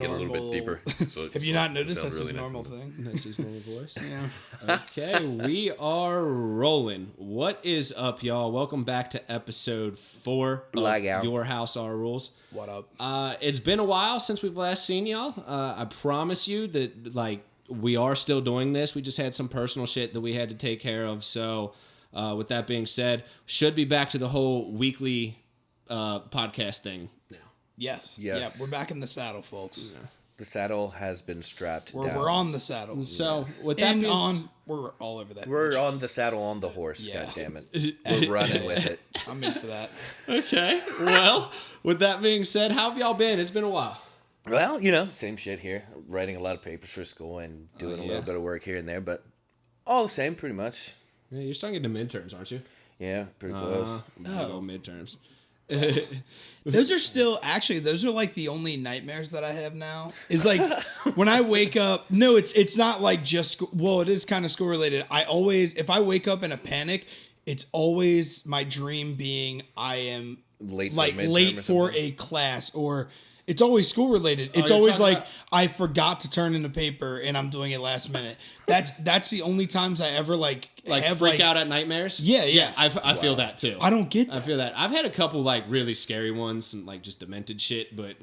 get a little bit deeper. So Have you not noticed that's really his nice. normal thing? That's his normal voice. Yeah. Okay, we are rolling. What is up, y'all? Welcome back to episode 4 of Your House, Our Rules. What up? It's been a while since we've last seen y'all. I promise you that, we are still doing this. We just had some personal shit that we had to take care of. So, with that being said, should be back to the whole weekly podcast thing now. Yes. Yes. Yeah, we're back in the saddle, folks. Yeah. The saddle has been strapped down. We're on the saddle. So, with that being we're all over that. We're bitch. on the saddle on the horse, Yeah. God damn it. We're running with it. I'm in for that. Okay, well, with that being said, how have y'all been? It's been a while. Well, same shit here. Writing a lot of papers for school and doing a little bit of work here and there, but all the same, pretty much. Yeah, you're starting to get into midterms, aren't you? Yeah, pretty close. Midterms. Those are like the only nightmares that I have now. Is like when I wake up. No, it's not like just it is kind of school related. If I wake up in a panic, it's always my dream being I am late for a class, or it's always school related. It's always like I forgot to turn in a paper and I'm doing it last minute. That's the only times I ever freak out at nightmares. Yeah. I feel that too. I don't get that. I feel that. I've had a couple really scary ones and just demented shit, but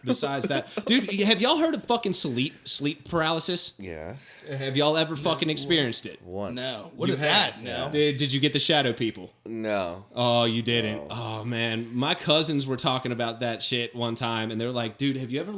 besides that, dude, have y'all heard of fucking sleep paralysis? Yes. Have y'all ever fucking experienced it? Once. No. What is that? No. Did you get the shadow people? No. Oh, you didn't. No. Oh man, my cousins were talking about that shit one time, and they're like, "Dude, have you ever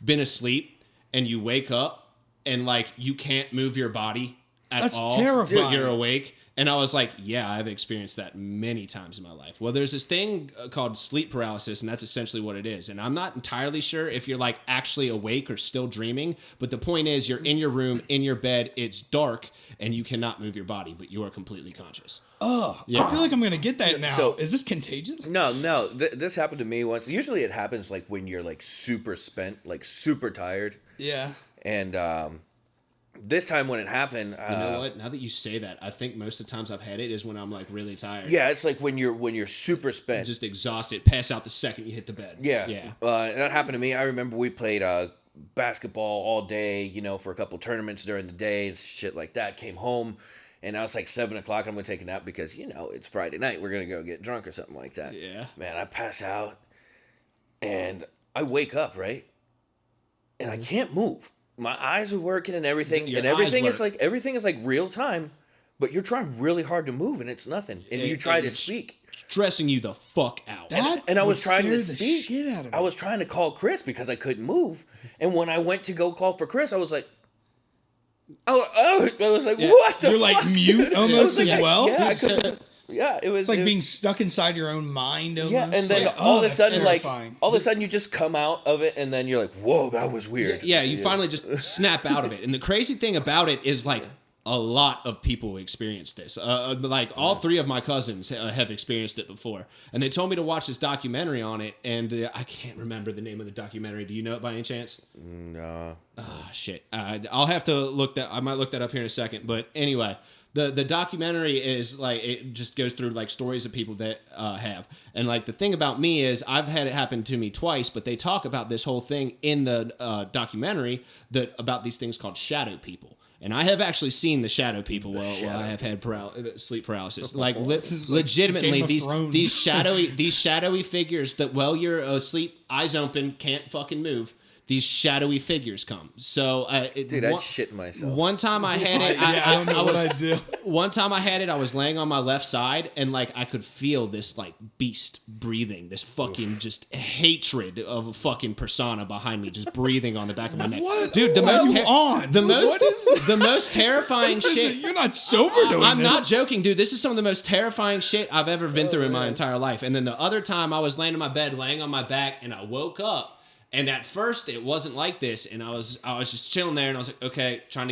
been asleep and you wake up and you can't move your body at all? That's terrifying. But you're awake." And I was like, "Yeah, I've experienced that many times in my life." Well, there's this thing called sleep paralysis, and that's essentially what it is. And I'm not entirely sure if you're actually awake or still dreaming, but the point is, you're in your room, in your bed, it's dark, and you cannot move your body, but you are completely conscious. Oh, Yeah. I feel like I'm gonna get that now. So- is this contagious? No. This happened to me once. Usually it happens when you're super spent, super tired. Yeah. And this time when it happened, You know what? Now that you say that, I think most of the times I've had it is when I'm really tired. yeah, it's when you're super spent. Just exhausted, pass out the second you hit the bed. Yeah. Yeah. That happened to me. I remember we played basketball all day, for a couple tournaments during the day and shit like that. Came home, and now it's 7 o'clock. I'm going to take a nap because, it's Friday night. We're going to go get drunk or something like that. Yeah. Man, I pass out, and I wake up, right? And I can't move. My eyes are working and everything. Your and everything eyes is work. everything is real time, but you're trying really hard to move, and it's nothing. And you try to speak. Stressing you the fuck out. And I was trying to scare the speak. shit out of me. I was trying to call Chris because I couldn't move. And when I went to go call for Chris, I was like, I was like, Yeah. what the You're fuck? mute I was almost like, as well. Yeah, I couldn't. Yeah, it was It's like it was- being stuck inside your own mind. Almost. Yeah, and then Like, all of a that's sudden, terrifying. all of a sudden, you just come out of it, and then you're like, "Whoa, that was weird." Yeah, you finally just snap out of it. And the crazy thing about it is a lot of people experience this. All 3 of my cousins have experienced it before. And they told me to watch this documentary on it, and I can't remember the name of the documentary. Do you know it by any chance? No. Ah, shit. I'll have to look that. I might look that up here in a second. But anyway, the documentary is it just goes through stories of people that have. And the thing about me is I've had it happen to me twice, but they talk about this whole thing in the documentary about these things called shadow people. And I have actually seen the shadow people while I have had sleep paralysis. Legitimately, Game of Thrones. these shadowy figures that while you're asleep, eyes open, can't fucking move. These shadowy figures come. So, Dude, I'd shit myself. One time I had it. I don't know what I do. One time I had it. I was laying on my left side, and I could feel this beast breathing. This fucking just hatred of a fucking persona behind me, just breathing on the back of my neck. What? Dude, the What most are you on? the most What is the most terrifying shit. You're not sober doing I'm this. not joking, dude. This is some of the most terrifying shit I've ever been through in my entire life. And then the other time I was laying in my bed, laying on my back, and I woke up. And at first it wasn't like this, and I was just chilling there, and I was like, okay, trying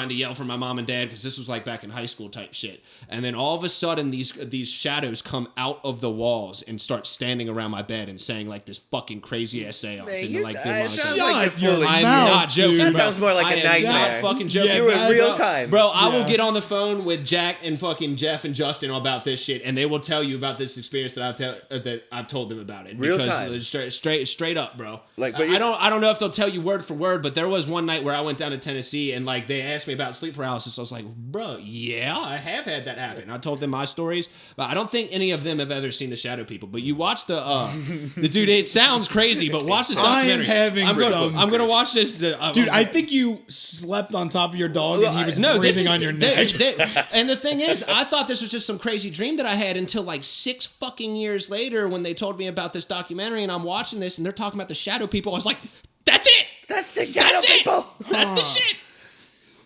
to yell for my mom and dad because this was back in high school type shit. And then all of a sudden these shadows come out of the walls and start standing around my bed and saying this fucking crazy essay on Man, it. that sounds Shut like you're your full of I'm shit. mouth, not joking. dude. That bro. sounds more like I a am nightmare. not fucking joking. You were in real bro. time. Bro, I will Yeah. get on the phone with Jack and fucking Jeff and Justin about this shit, and they will tell you about this experience that I've told them about it. Real because time. Straight up, bro. Like, but I don't know if they'll tell you word for word, but there was one night where I went down to Tennessee and like they asked me about sleep paralysis. I was like, bro, yeah, I have had that happen. I told them my stories, but I don't think any of them have ever seen the shadow people. But you watch the dude. It sounds crazy, but watch this documentary. I'm gonna watch this, dude. I think you slept on top of your dog and he was breathing on your neck. And the thing is, I thought this was just some crazy dream that I had until like 6 fucking years later when they told me about this documentary, and I'm watching this and they're talking about the shadow people. I was like, that's it. That's the shadow people. That's the shit.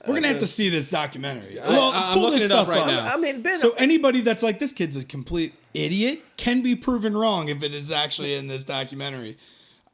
We're gonna have to see this documentary. I'm pull looking this it up stuff right now. I mean, So anybody that's like, this kid's a complete idiot can be proven wrong if it is actually in this documentary.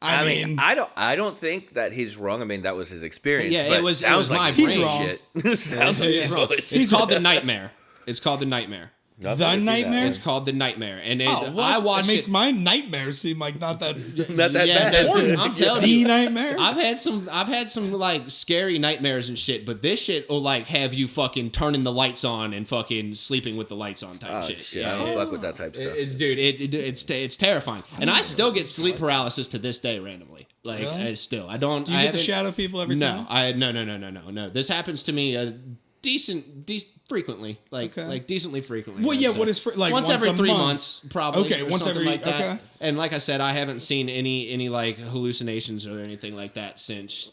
I mean, I don't think that he's wrong. I mean, that was his experience. Yeah, but it was sounds my like brain. he's wrong. Shit. Sounds like he's wrong. It's called The Nightmare. It's called The Nightmare. The Nightmare? It's called The Nightmare, and I watched it. Makes my nightmares seem like not that bad. I'm telling the you, nightmare. I've had some like scary nightmares and shit, but this shit will like have you fucking turning the lights on and fucking sleeping with the lights on type shit. Shit, I don't fuck with that type stuff. Dude, it's terrifying, and I still get sleep paralysis to this day randomly. Like, Really? I don't. Do you get the shadow people every time? No. This happens to me decent frequently, like decently frequently. Well, yeah. What is like once every a 3 month? months, probably. Okay, or once something every like that. okay. And like I said, I haven't seen any like hallucinations or anything like that since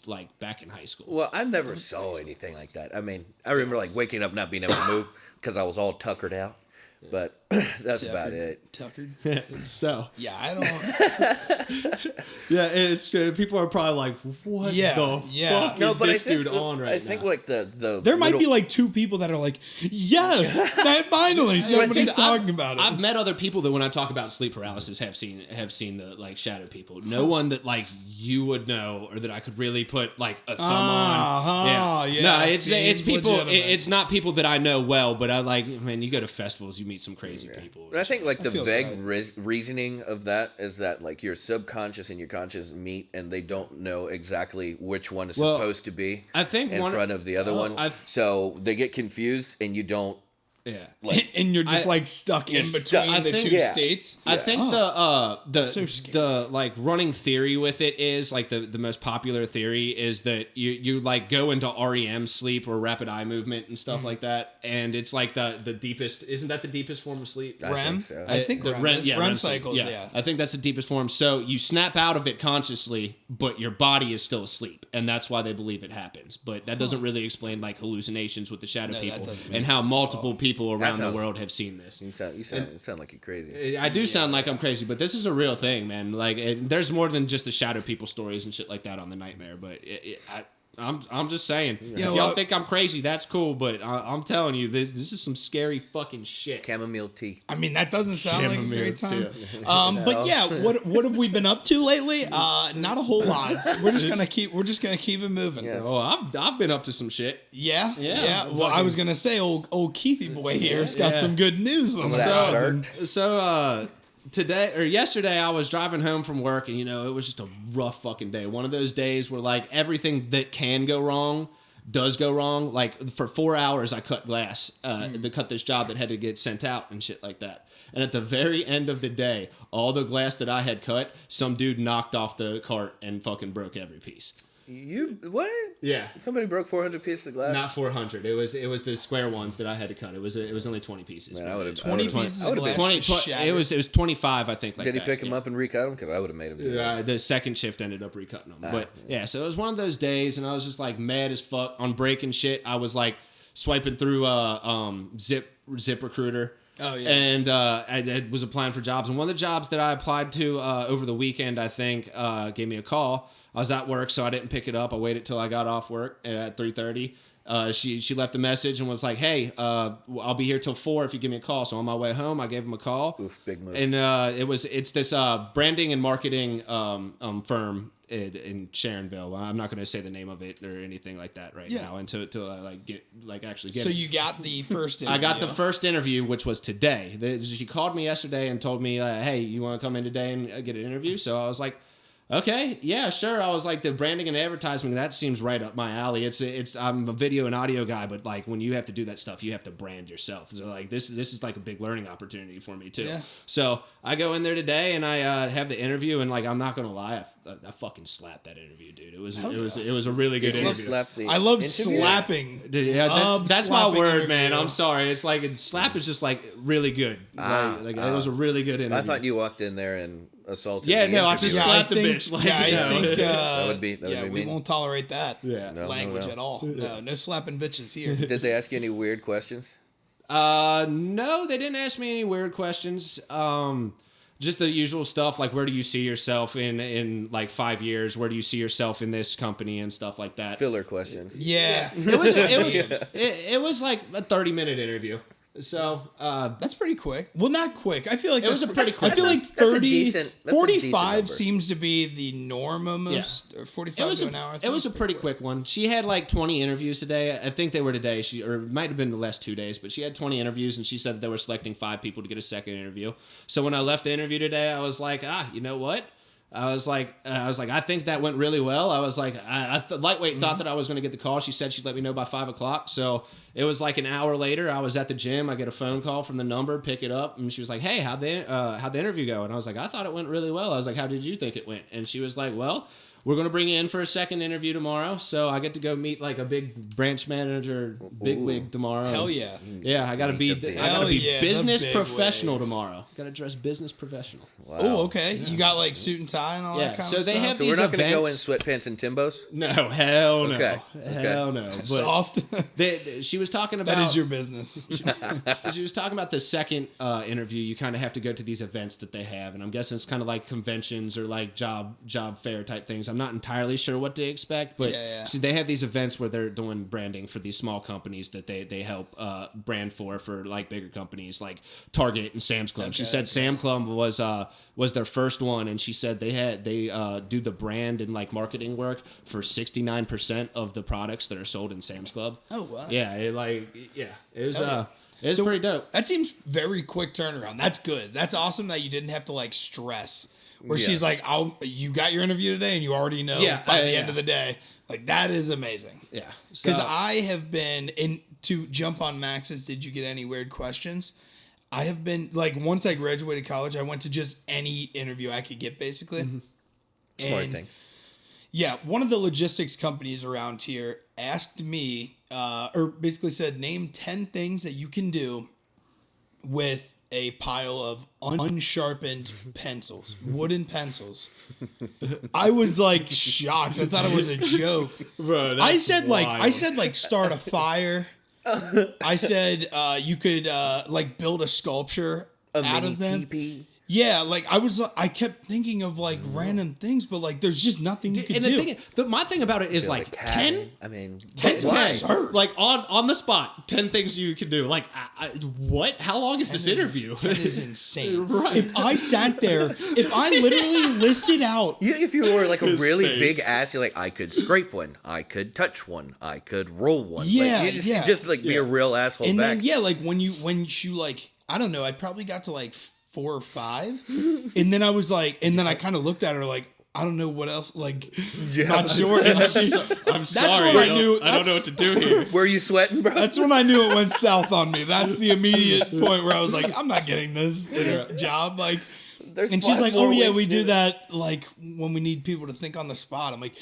like back in high school. Well, I never saw anything like that. I mean, I remember like waking up not being able to move because I was all tuckered out. But that's about it. Tuckered. So yeah, I don't. yeah, it's people are probably like, what the fuck is this dude on right now? I think like the there might be like 2 people that are like, yes, that finally somebody's talking about it. I've met other people that when I talk about sleep paralysis have seen the like shadow people. No one that like you would know or that I could really put like a thumb on. Yeah. No, it's people. Legitimate. It's not people that I know well, but I like. Man, you go to festivals, you meet some crazy people. But I think like the vague right. reasoning of that is that like your subconscious and your conscious meet and they don't know exactly which one is supposed to be I think in front of the other one. So they get confused and you don't. Yeah, like, and you're just like stuck in between the two states. I think the like running theory with it is like the most popular theory is that you like go into REM sleep or rapid eye movement and stuff like that, and it's like the deepest. Isn't that the deepest form of sleep? REM. I think the REM cycles. Yeah, I think that's the deepest form. So you snap out of it consciously, but your body is still asleep, and that's why they believe it happens. But that doesn't really explain like hallucinations with the shadow people and how multiple people around the world have seen this. You sound like you're crazy. I do sound like I'm crazy, but this is a real thing, man. Like, there's more than just the shadow people stories and shit like that on the Nightmare. But I'm just saying, if y'all think I'm crazy, that's cool. But I'm telling you, this is some scary fucking shit. Chamomile tea. I mean, that doesn't sound like a great time. But yeah, what have we been up to lately? Not a whole lot. We're just gonna keep it moving. Yes. Oh, I've been up to some shit. Yeah. Well, I was gonna say, old Keithy boy here's got some good news on So yesterday I was driving home from work and it was just a rough fucking day. One of those days where like everything that can go wrong does go wrong. Like for 4 hours I cut glass to cut this job that had to get sent out and shit like that. And at the very end of the day, all the glass that I had cut, some dude knocked off the cart and fucking broke every piece. You what? Yeah. Somebody broke 400 pieces of glass. Not 400. It was the square ones that I had to cut. It was only 20 pieces. Man, I would have 20 pieces of glass. 20, it was 25, I think. Like Did he pick them up and recut them? Because I would have made him do that. The second shift ended up recutting them. But yeah, so it was one of those days, and I was just like mad as fuck on breaking shit. I was like swiping through Zip Recruiter. Oh yeah. And I was applying for jobs, and one of the jobs that I applied to over the weekend, I think, gave me a call. I was at work, so I didn't pick it up. I waited till I got off work at 3:30. She left a message and was like, "Hey, I'll be here till 4 if you give me a call." So on my way home, I gave him a call. Oof, big move. And it's this branding and marketing firm in Sharonville. I'm not going to say the name of it or anything like that now until I get it. So you got the first interview. I got the first interview, which was today. She called me yesterday and told me, "Hey, you want to come in today and get an interview?" So I was like, Okay, yeah, sure. I was like, the branding and advertising, that seems right up my alley. I'm a video and audio guy, but like when you have to do that stuff, you have to brand yourself. So like this is like a big learning opportunity for me too. Yeah. So I go in there today and I have the interview, and like I'm not gonna lie, I fucking slapped that interview, dude. It was a really good interview. I love slapping. Dude, yeah, that's my slapping word, interview. man. I'm sorry. It's like slap is just like really good. It was a really good interview. I thought you walked in there and assaulted. Yeah, the no, I interviewer. just slapped the bitch. Like, I think that would be we mean. won't tolerate that Yeah. language No. at all. No slapping bitches here. Did they ask you any weird questions? No, they didn't ask me any weird questions. Just the usual stuff, like where do you see yourself in like 5 years? Where do you see yourself in this company and stuff like that? Filler questions. Yeah. It was like a 30-minute interview. So That's pretty quick. Well, not quick. I feel like It was a pretty quick I feel one. like That's a 30, decent- that's a 45 decent seems to be the norm almost. Or 45 to an hour. I it think. was a pretty quick one. She had like 20 interviews today. I think they were today. Or it might have been the last 2 days, but she had 20 interviews, and she said that they were selecting 5 people to get a second interview. So when I left the interview today, I was like, you know what? I was like, I think that went really well. I was like, Lightweight thought that I was going to get the call. She said she'd let me know by 5 o'clock. So it was like an hour later. I was at the gym. I get a phone call from the number, pick it up, and she was like, "Hey, how'd the interview go?" And I was like, "I thought it went really well." I was like, "How did you think it went?" And she was like, "Well, we're going to bring you in for a second interview tomorrow. So I get to go meet like a big branch manager, bigwig tomorrow." Hell yeah. Yeah, I got to be Hell yeah, the business big professional wigs. tomorrow. Got to dress business professional. Wow. Oh, okay. You got like suit and tie and all Yeah, that kind so of they stuff. have So these we're not going to go in events. sweatpants and Timbos? No, hell no. Okay. Hell no. But Soft. she was talking about That is your business. she was talking about the second interview. You kind of have to go to these events that they have, and I'm guessing it's kind of like conventions or like job fair type things. I'm not entirely sure what to expect, but Yeah. See, they have these events where they're doing branding for these small companies that they help brand for like bigger companies like Target and Sam's Club. She said Sam Club was their first one, and she said they do the brand and like marketing work for 69% of the products that are sold in Sam's Club. Oh, wow. Yeah, it was yeah. it's pretty dope. That seems very quick turnaround. That's good. That's awesome that you didn't have to like stress. Where Yeah. she's like, you got your interview today and you already know by the end of the day. Like, that is amazing. Yeah, Because I have been to jump on Max's, did you get any weird questions? I have been, like, once I graduated college, I went to just any interview I could get, basically. Smart thing. Yeah, one of the logistics companies around here asked me, or basically said, name 10 things that you can do with a pile of unsharpened pencils, wooden pencils. I was like shocked. I thought it was a joke. Bro, I said like start a fire. I said you could like build a sculpture out mini of them. teepee. Yeah, like I kept thinking of like random things, but like there's just nothing you could do. My thing about it is like Cabin. 10. I mean, 10 to why? start. Like on the spot, 10 things you can do. Like, what? How long is this interview? 10 is insane. Right. If I sat there, if I literally listed out, If you were like a His really face. big ass, you're like, I could scrape one, I could touch one, I could roll one. Yeah, like, you yeah. just like be a real asshole and back. then yeah, like when you like I don't know, I probably got to like 4 or 5, and then I was like, and then I kind of looked at her like, I don't know what else, like, not sure. And I'm sorry. when I knew- I don't know what to do here. Were you sweating, bro? that's when I knew it went south on me. That's the immediate point where I was like, I'm not getting this job. Like, There's and she's 5 like, more oh yeah, ways we to do it. that like when we need people to think on the spot. I'm like,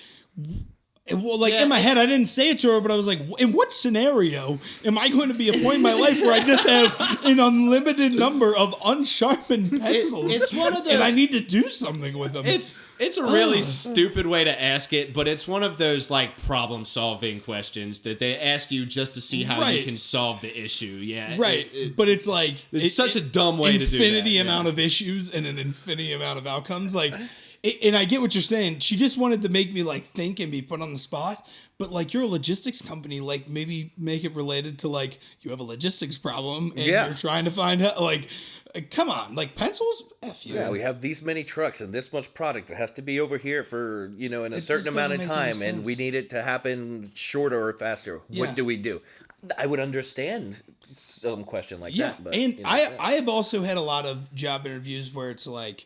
well, like Yeah, in my head, I didn't say it to her, but I was like, in what scenario am I going to be a point in my life where I just have an unlimited number of unsharpened pencils? it's one of those- and I need to do something with them. It's a really stupid way to ask it, but it's one of those like problem solving questions that they ask you just to see how you Right. can solve the issue. Yeah, right, but it's like it's such a dumb way to do that. Infinity yeah. amount of issues and an infinity amount of outcomes. Like, and I get what you're saying. She just wanted to make me like think and be put on the spot. But like, you're a logistics company. Like, maybe make it related to like you have a logistics problem and Yeah. you're trying to find out. Like, come on, like pencils. F you. Yeah, we have these many trucks and this much product. It has to be over here for, in a It certain just amount of doesn't make any time, and we sense. need it to happen shorter or faster. Yeah. What do we do? I would understand some question like Yeah, that. But, and yeah. I have also had a lot of job interviews where it's like,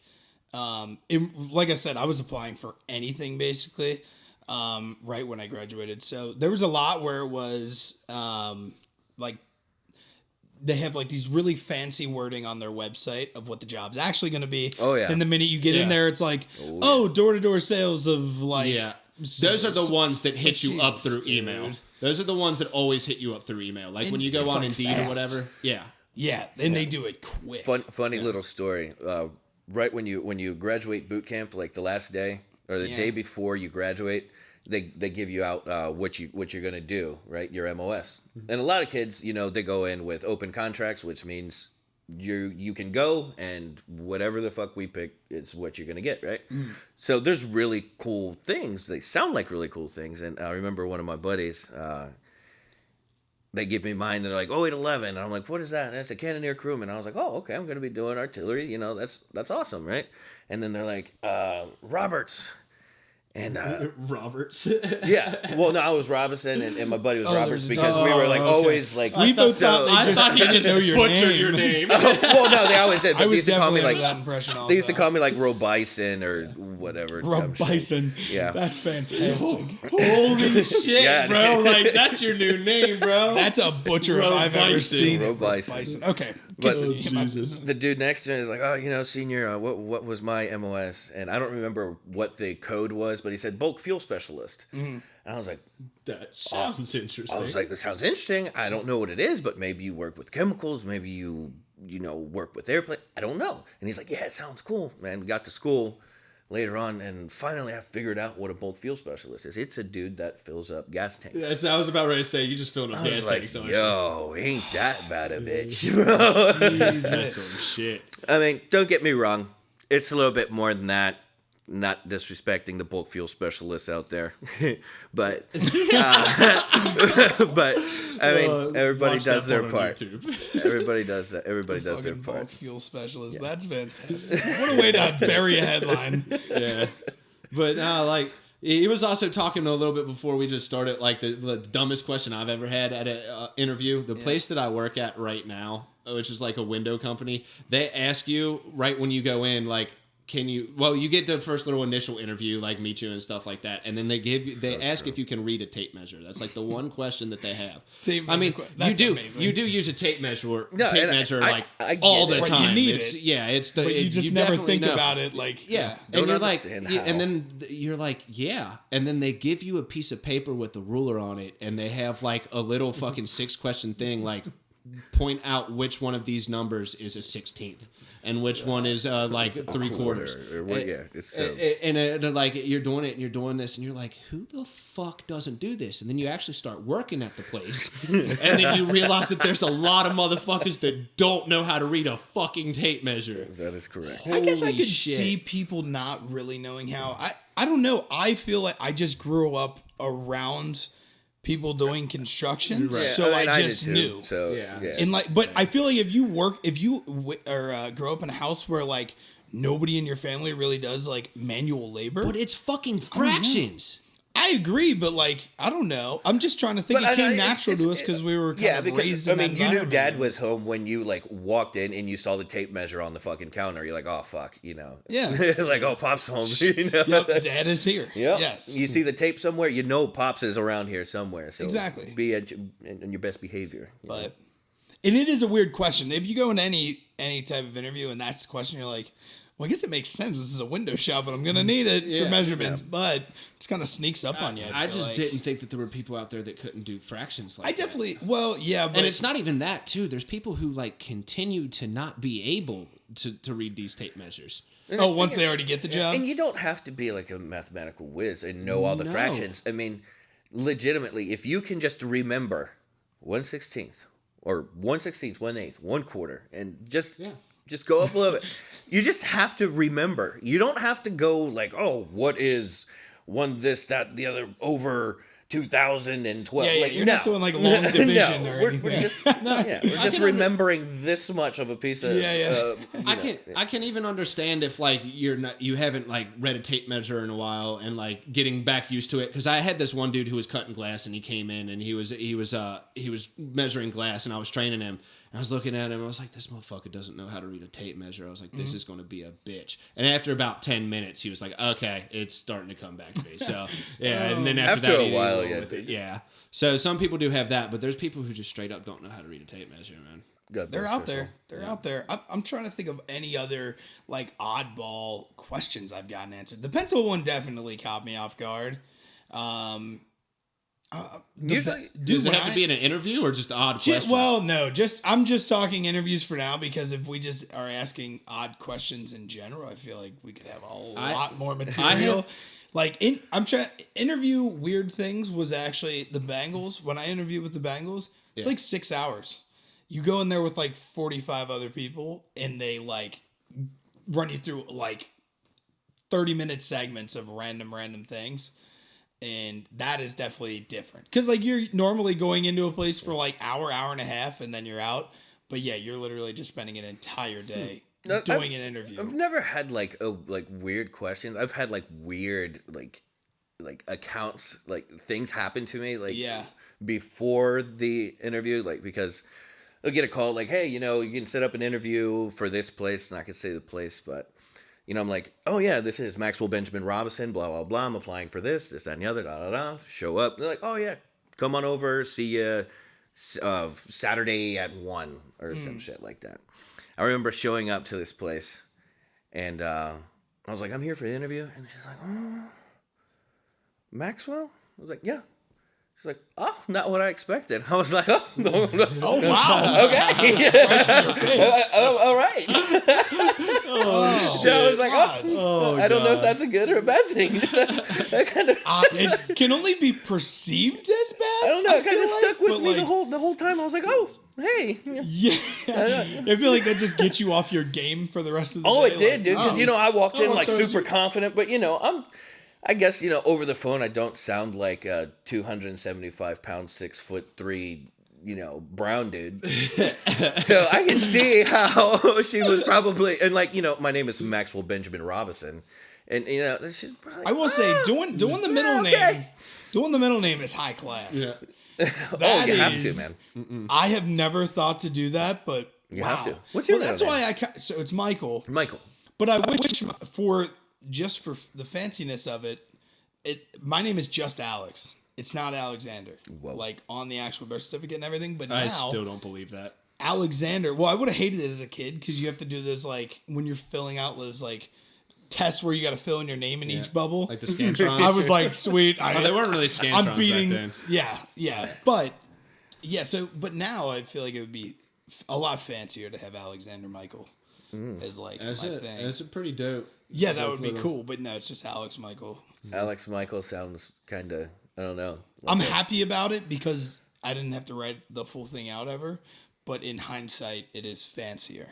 like I said, I was applying for anything basically, right when I graduated. So there was a lot where it was, like they have like these really fancy wording on their website of what the job's actually going to be. Oh, yeah. And the minute you get in Yeah. there, it's like, door-to-door sales of like, Yeah. Those are the ones that hit you up Jesus, through email. Those are the ones that always hit you up through email. Like And when you go it's, on like, Indeed fast. or whatever. Yeah. yeah, and they do it quick. Funny little story. Right when you graduate boot camp, like the last day or the day before you graduate, they give you out what you're gonna do, right? Your MOS. And a lot of kids, they go in with open contracts, which means you can go and whatever the fuck we pick is what you're gonna get, right? So there's really cool things. They sound like really cool things. And I remember one of my buddies. They give me mine. They're like, 0811. And I'm like, what is that? And it's a cannoneer crewman. I was like, oh, okay. I'm going to be doing artillery. That's awesome, right? And then they're like, Roberts. And Roberts. yeah, well, no, I was Robinson, and my buddy was Roberts there's a because we were like okay. always like We both thought I they thought just you didn't know just your butchered name. your name. well, no, they always did. But I they was used to call me definitely like under that impression also. they used to call me like Robison or whatever. dumb Rob shit. Bison. Yeah. That's fantastic. Holy shit, Yeah. bro. Like, that's your new name, bro. That's a butcher if I've ever Bison. seen it. Rob Bison. Okay. But continue. the dude next to me is like, senior, what was my MOS? And I don't remember what the code was, but he said bulk fuel specialist. And I was like, That sounds interesting. I was like, that sounds interesting. I don't know what it is, but maybe you work with chemicals. Maybe you work with airplane. I don't know. And he's like, yeah, it sounds cool, man. We got to school later on, and finally I figured out what a bulk fuel specialist is. It's a dude that fills up gas tanks. I was about ready to say, you just filled up I gas was like, tanks. aren't yo, ain't that bad a bitch, bro. you? That's some shit. I mean, don't get me wrong. It's a little bit more than that. Not disrespecting the bulk fuel specialists out there, but but I mean, everybody Watch does that their on part. YouTube. Everybody does that. Everybody does their Fucking part. bulk fuel specialist. That's fantastic. What a way to bury a headline. Yeah. But like, he was also talking a little bit before we just started, like the dumbest question I've ever had at an interview. The place that I work at right now, which is like a window company, they ask you right when you go in, like, you get the first little initial interview, like meet you and stuff like that, and then they ask if you can read a tape measure. That's like the one question that they have. Tape I mean, measure, that's amazing. you do use a tape measure, No, and like I get all it. the Right, time. you need It's, it. yeah, it's the But you just never definitely think know. about it like, Yeah, Don't and you're like, understand yeah, and how. then you're like, yeah, and then they give you a piece of paper with a ruler on it, and they have like a little fucking 6-question thing, like point out which one of these numbers is a 16th. And which one is like 3/4? Or what, yeah, it's so. And they're like, you're doing it and you're doing this, and you're like, who the fuck doesn't do this? And then you actually start working at the place, and then you realize that there's a lot of motherfuckers that don't know how to read a fucking tape measure. That is correct. I guess I Holy could shit. see people not really knowing how. I don't know. I feel like I just grew up around people doing construction, so I did just too, knew. So Yeah. yeah. And like, but I feel like if you grow up in a house where like nobody in your family really does like manual labor, But it's fucking fractions. I agree, but like I don't know. I'm just trying to think. But It came it's- natural to us because we were kind of because raised I in mean, that you knew environment. Dad was home when you like walked in and you saw the tape measure on the fucking counter. You're like, oh fuck, Yeah. like, oh, Pop's home. Yep, Dad is here. Yep. Yes. You see the tape somewhere, Pops is around here somewhere. So Exactly. Be in your best behavior. you know? And it is a weird question. If you go in any type of interview and that's the question, you're like, well, I guess it makes sense. This is a window shop, and I'm gonna need it Yeah. for measurements. But it just kind of sneaks up on you. I feel just like. didn't think that there were people out there that couldn't do fractions like I that. definitely. Well, yeah, but And it's not even that too. There's people who like continue to not be able to read these tape measures. once they already get the job. And you don't have to be like a mathematical whiz and know all the No. fractions. I mean, legitimately, if you can just remember 1/16 or 1/16, 1/8, 1/4, and just go up a little bit. You just have to remember. You don't have to go like, oh, what is one this, that, the other over 2012? Yeah, like, you're not doing, like, long division or we're anything. just, we're just remembering this much of a piece of. I can even understand if like you haven't like read a tape measure in a while and like getting back used to it, because I had this one dude who was cutting glass and he came in and he was measuring glass and I was training him I was looking at him. I was like, this motherfucker doesn't know how to read a tape measure. I was like, this Mm-hmm. is going to be a bitch. And after about 10 minutes, he was like, okay, it's starting to come back to me. So, yeah. And then after After that, a while, he yeah, with it. Yeah. So some people do have that, but there's people who just straight up don't know how to read a tape measure, man. God They're bless out their there. soul. They're out there. I'm trying to think of any other like oddball questions I've gotten answered. The pencil one definitely caught me off guard. Usually- Does it have to be in an interview or just odd questions? Well, no, I'm just talking interviews for now because if we just are asking odd questions in general, I feel like we could have a lot more material. I'm trying interview weird things was actually the Bengals. When I interviewed with the Bengals, it's like 6 hours. You go in there with like 45 other people and they like run you through like 30-minute segments of random things. And that is definitely different. Because like you're normally going into a place for like hour and a half and then you're out. But yeah, you're literally just spending an entire day doing an interview. I've never had like weird questions. I've had like weird like accounts, like things happen to me like before the interview, like because I'll get a call like, hey, you can set up an interview for this place, and I can say the place, but I'm like, oh yeah, this is Maxwell Benjamin Robinson, blah blah blah. I'm applying for this, that, and the other, da da da. Show up. They're like, oh yeah, come on over, see you Saturday at 1 or some shit like that. I remember showing up to this place, and I was like, I'm here for the interview, and she's like, Maxwell? I was like, yeah. She's like, oh, not what I expected. I was like, oh wow. Okay. All right. So I was like, I don't know if that's a good or a bad thing. That kind of, it can only be perceived as bad. I don't know. It kind of feel stuck like, with me but, the whole time. I was like, oh, hey. Yeah. I feel like that just gets you off your game for the rest of the day. Oh, it did, like, dude. Because, I walked in like those super confident, but, I guess, over the phone, I don't sound like a 275 pound, 6'3", brown dude. So I can see how she was probably, and like, my name is Maxwell Benjamin Robinson. And, she's probably, I will say, doing the middle name, doing the middle name is high class. Yeah. You have to, man. I have never thought to do that, but You wow. have to. What's your that's middle why so it's Michael. Michael. But I wish for the fanciness of it, my name is just Alex. It's not Alexander. Whoa. Like on the actual birth certificate and everything. But I now still don't believe that. Alexander. Well, I would have hated it as a kid because you have to do those like when you're filling out those like tests where you got to fill in your name in each bubble. Like the Scantrons. I was like, sweet. They weren't really Scantrons I'm beating. back then. Yeah. But but now I feel like it would be a lot fancier to have Alexander Michael as like my thing. That's a pretty dope. Yeah, that would be cool. But no, it's just Alex Michael. Alex Michael sounds kind of, I don't know. I'm happy about it because I didn't have to write the full thing out ever. But in hindsight, it is fancier.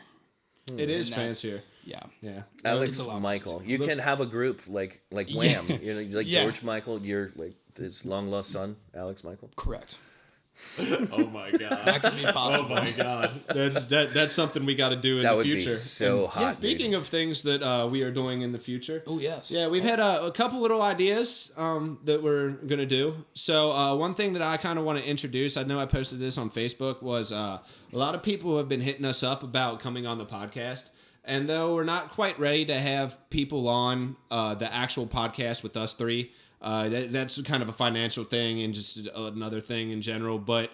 It is fancier. Yeah. Yeah. Alex It's a lot Michael. You can have a group like Wham. Like Yeah. George Michael. You're like his long lost son, Alex Michael. Correct. Oh my god. That could be Oh possible. my god. That's something we got to do in That the would be future. so And hot, Speaking of things that we are doing in the future. Oh, yes. Yeah, we've had a couple little ideas that we're going to do. So one thing that I kind of want to introduce, I know I posted this on Facebook, was a lot of people have been hitting us up about coming on the podcast. And though we're not quite ready to have people on the actual podcast with us three, that's kind of a financial thing and just another thing in general. But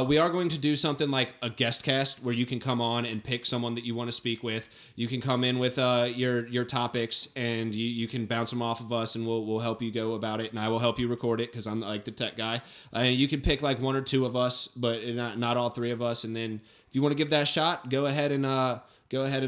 we are going to do something like a guest cast where you can come on and pick someone that you want to speak with. You can come in with your topics and you can bounce them off of us and we'll help you go about it. And I will help you record it because I'm like the tech guy. You can pick like one or two of us, but not all three of us. And then if you want to give that a shot, go ahead and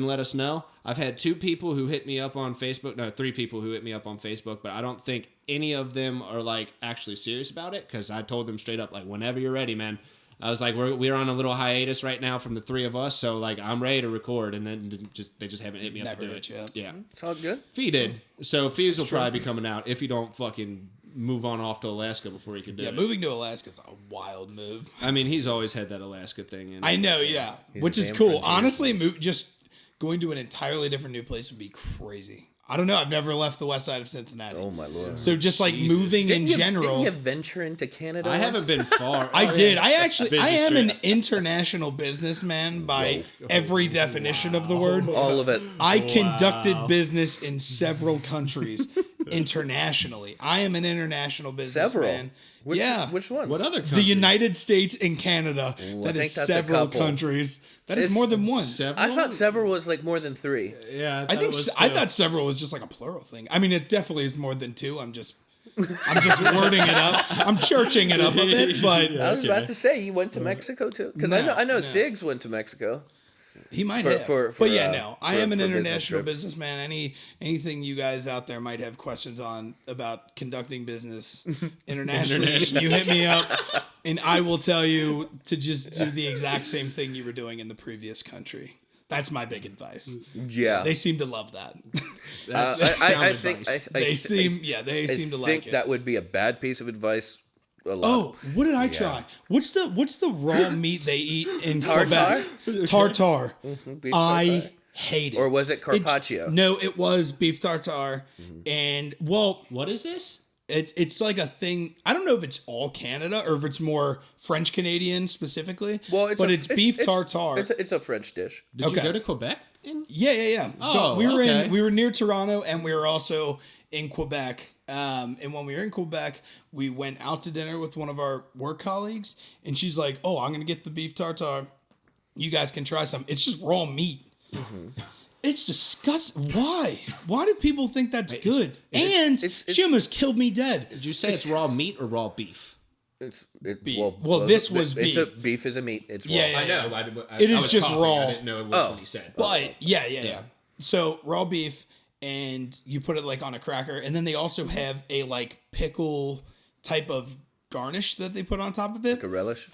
let us know. I've had 2 people who hit me up on Facebook. No, 3 people who hit me up on Facebook, but I don't think any of them are like actually serious about it because I told them straight up, like, whenever you're ready, man. I was like, we're on a little hiatus right now from the 3 of us, so like I'm ready to record, and then they just haven't hit me up Never to do hit it. you up. Yeah, It's all good. Fee did. So Fees will probably be coming out if you don't fucking move on off to Alaska before you can do it. Moving to Alaska is a wild move. I mean, he's always had that Alaska thing. And I know, yeah. He's Which a is damn cool. frontier. Honestly, just going to an entirely different new place would be crazy. I don't know. I've never left the west side of Cincinnati. Oh my lord. So just like Jesus. moving in general. Didn't you venture into Canada? I haven't once? been far. I did. I am Business an trip. international businessman by every definition of the word. all of it. I conducted business in several countries internationally. I am an international businessman. Several. Which ones? What other The countries? United States and Canada. Ooh, I That think is that's a several couple. countries. That is It's more than one. Several? I thought several was like more than 3. Yeah, I think it was I two. thought several was just like a plural thing. I mean, it definitely is more than 2. I'm just wording it up. I'm churching it up a bit, but I was about to say you went to Mexico too, because I know Siggs went to Mexico. he might For- have. for- but for, yeah, uh, no, I for- am an for business international trip. businessman. Anything you guys out there might have questions on about conducting business internationally, you hit me up, and I will tell you to just do the exact same thing you were doing in the previous country. That's my big advice. Yeah, They seem to love that. That's I sound think advice. They seem to like think it. that would be a bad piece of advice. A lot. Oh, what did I Yeah. try? What's the raw meat they eat in Tartare? Quebec? Tartare. Beef I tartare? hate it. Or was it carpaccio? No, it was beef tartare, and well, What is this? it's like a thing. I don't know if it's all Canada or if it's more French Canadian specifically. Well, it's beef tartare. It's a French dish. Did Okay. you go to Quebec? Yeah. So Oh, we were okay. we were near Toronto, and we were also in Quebec. And when we were in Quebec, we went out to dinner with one of our work colleagues, and she's like, "Oh, I'm gonna get the beef tartare. You guys can try some. It's just raw meat. It's disgusting. Why? Why do people think that's good? And she almost killed me dead. Did you say it's raw meat or raw beef? Beef. Well, this was beef. Beef is a meat. It's raw. Yeah, yeah. I know. It is was just coughing. raw. I didn't know which Oh. one you said. But yeah. So raw beef, and you put it like on a cracker, and then they also have a like pickle type of garnish that they put on top of it. Like a relish.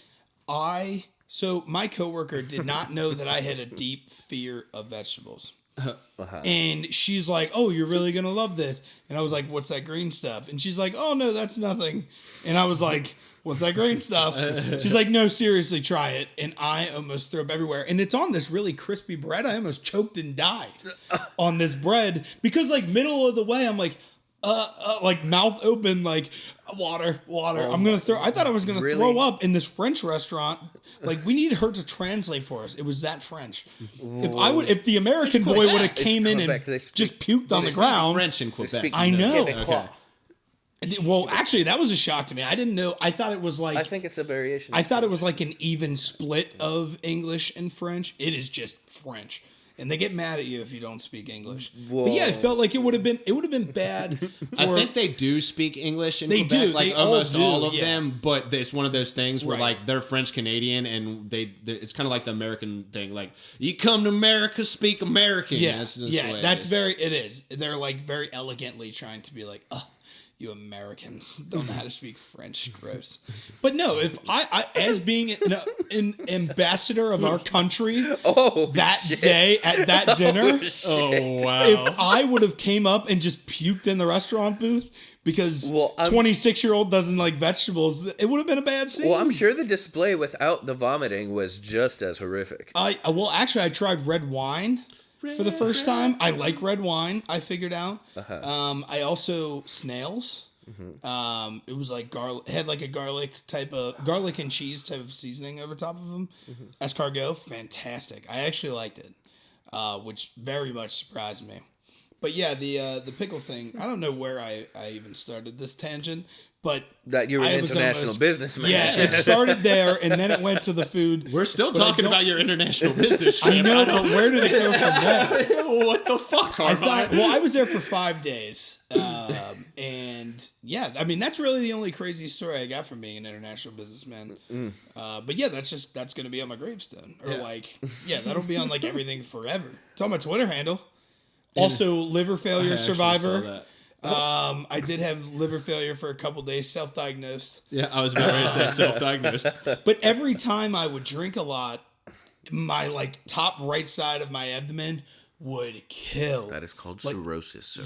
So my coworker did not know that I had a deep fear of vegetables. And she's like, "Oh, you're really gonna love this." And I was like, "What's that green stuff?" And she's like, "Oh no, that's nothing." And I was like, "What's that green stuff?" She's like, "No, seriously, try it." And I almost threw up everywhere. And it's on this really crispy bread. I almost choked and died on this bread because like middle of the way, I'm like mouth open, like water. I'm gonna throw. I thought I was gonna Really? throw up in this French restaurant. Like we needed her to translate for us. It was that French. If the American boy would have came in Quebec. and They speak- just puked on the Speak ground. French in They Quebec. speak I know. Quebecois. Well, actually, that was a shock to me. I didn't know. I thought it was like. I think it's a variation. I thought it was like an even split of English and French. It is just French. And they get mad at you if you don't speak English. But yeah, it felt like it would have been bad. I for- think they do speak English in They Quebec, do. like They all almost do, all of yeah. them. But it's one of those things where Right. like they're French Canadian, and it's kind of like the American thing. Like you come to America, speak American. Yeah, That's just the yeah, way it that's is. it is. They're like very elegantly trying to be like, you Americans don't know how to speak French. Gross. But no, if I as being an ambassador of our country that shit. day at that dinner, Oh wow! if I would have came up and just puked in the restaurant booth because Well, I'm- 26-year-old doesn't like vegetables, it would have been a bad scene. Well, I'm sure the display without the vomiting was just as horrific. I tried red wine for the first time. I like red wine. I figured out. I also snails. It was like garlic. Had like a garlic and cheese type of seasoning over top of them. Escargot, fantastic. I actually liked it, which very much surprised me. But yeah, the pickle thing. I don't know where I even started this tangent, but That you were I an was international almost- businessman. Yeah, it started there, and then it went to the food. We're still But I talking don't- about your international business trip. I know, but where did it go from there? What the fuck, Harvey? I was there for 5 days, and yeah, I mean that's really the only crazy story I got from being an international businessman. But yeah, that's gonna be on my gravestone, or that'll be on like everything forever. It's on my Twitter handle. Also, liver failure I actually survivor. saw that. I did have liver failure for a couple days, self-diagnosed. Yeah, I was about ready to say self-diagnosed. But every time I would drink a lot, my like top right side of my abdomen would kill. That is called Like- cirrhosis, sir.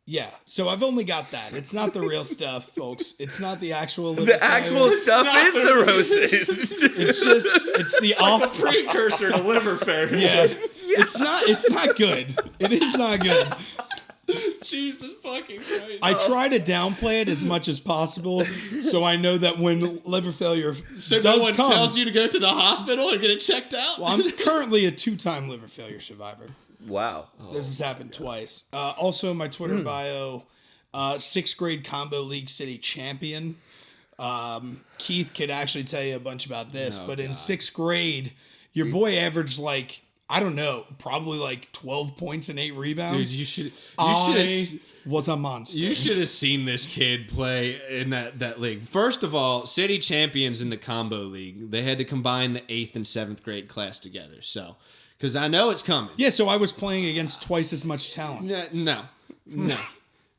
Yeah. So I've only got that. It's not the real stuff, folks. It's not the actual liver The actual failure. stuff not is the cirrhosis. It's the off. Precursor to liver failure. Yeah. It's not good. It is not good. Jesus fucking Christ. I try to downplay it as much as possible, so I know that when liver failure So does no one come, tells you to go to the hospital and get it checked out? well, I'm currently a 2-time liver failure survivor. Wow. This has happened twice. Also, in my Twitter bio, 6th grade combo league city champion. Keith could actually tell you a bunch about this, but in 6th grade, your boy averaged like, I don't know, probably like 12 points and 8 rebounds. Dude, you should I was a monster. You should have seen this kid play in that league. First of all, city champions in the combo league. They had to combine the 8th and 7th grade class together. So, because I know it's coming. Yeah, so I was playing against twice as much talent. No.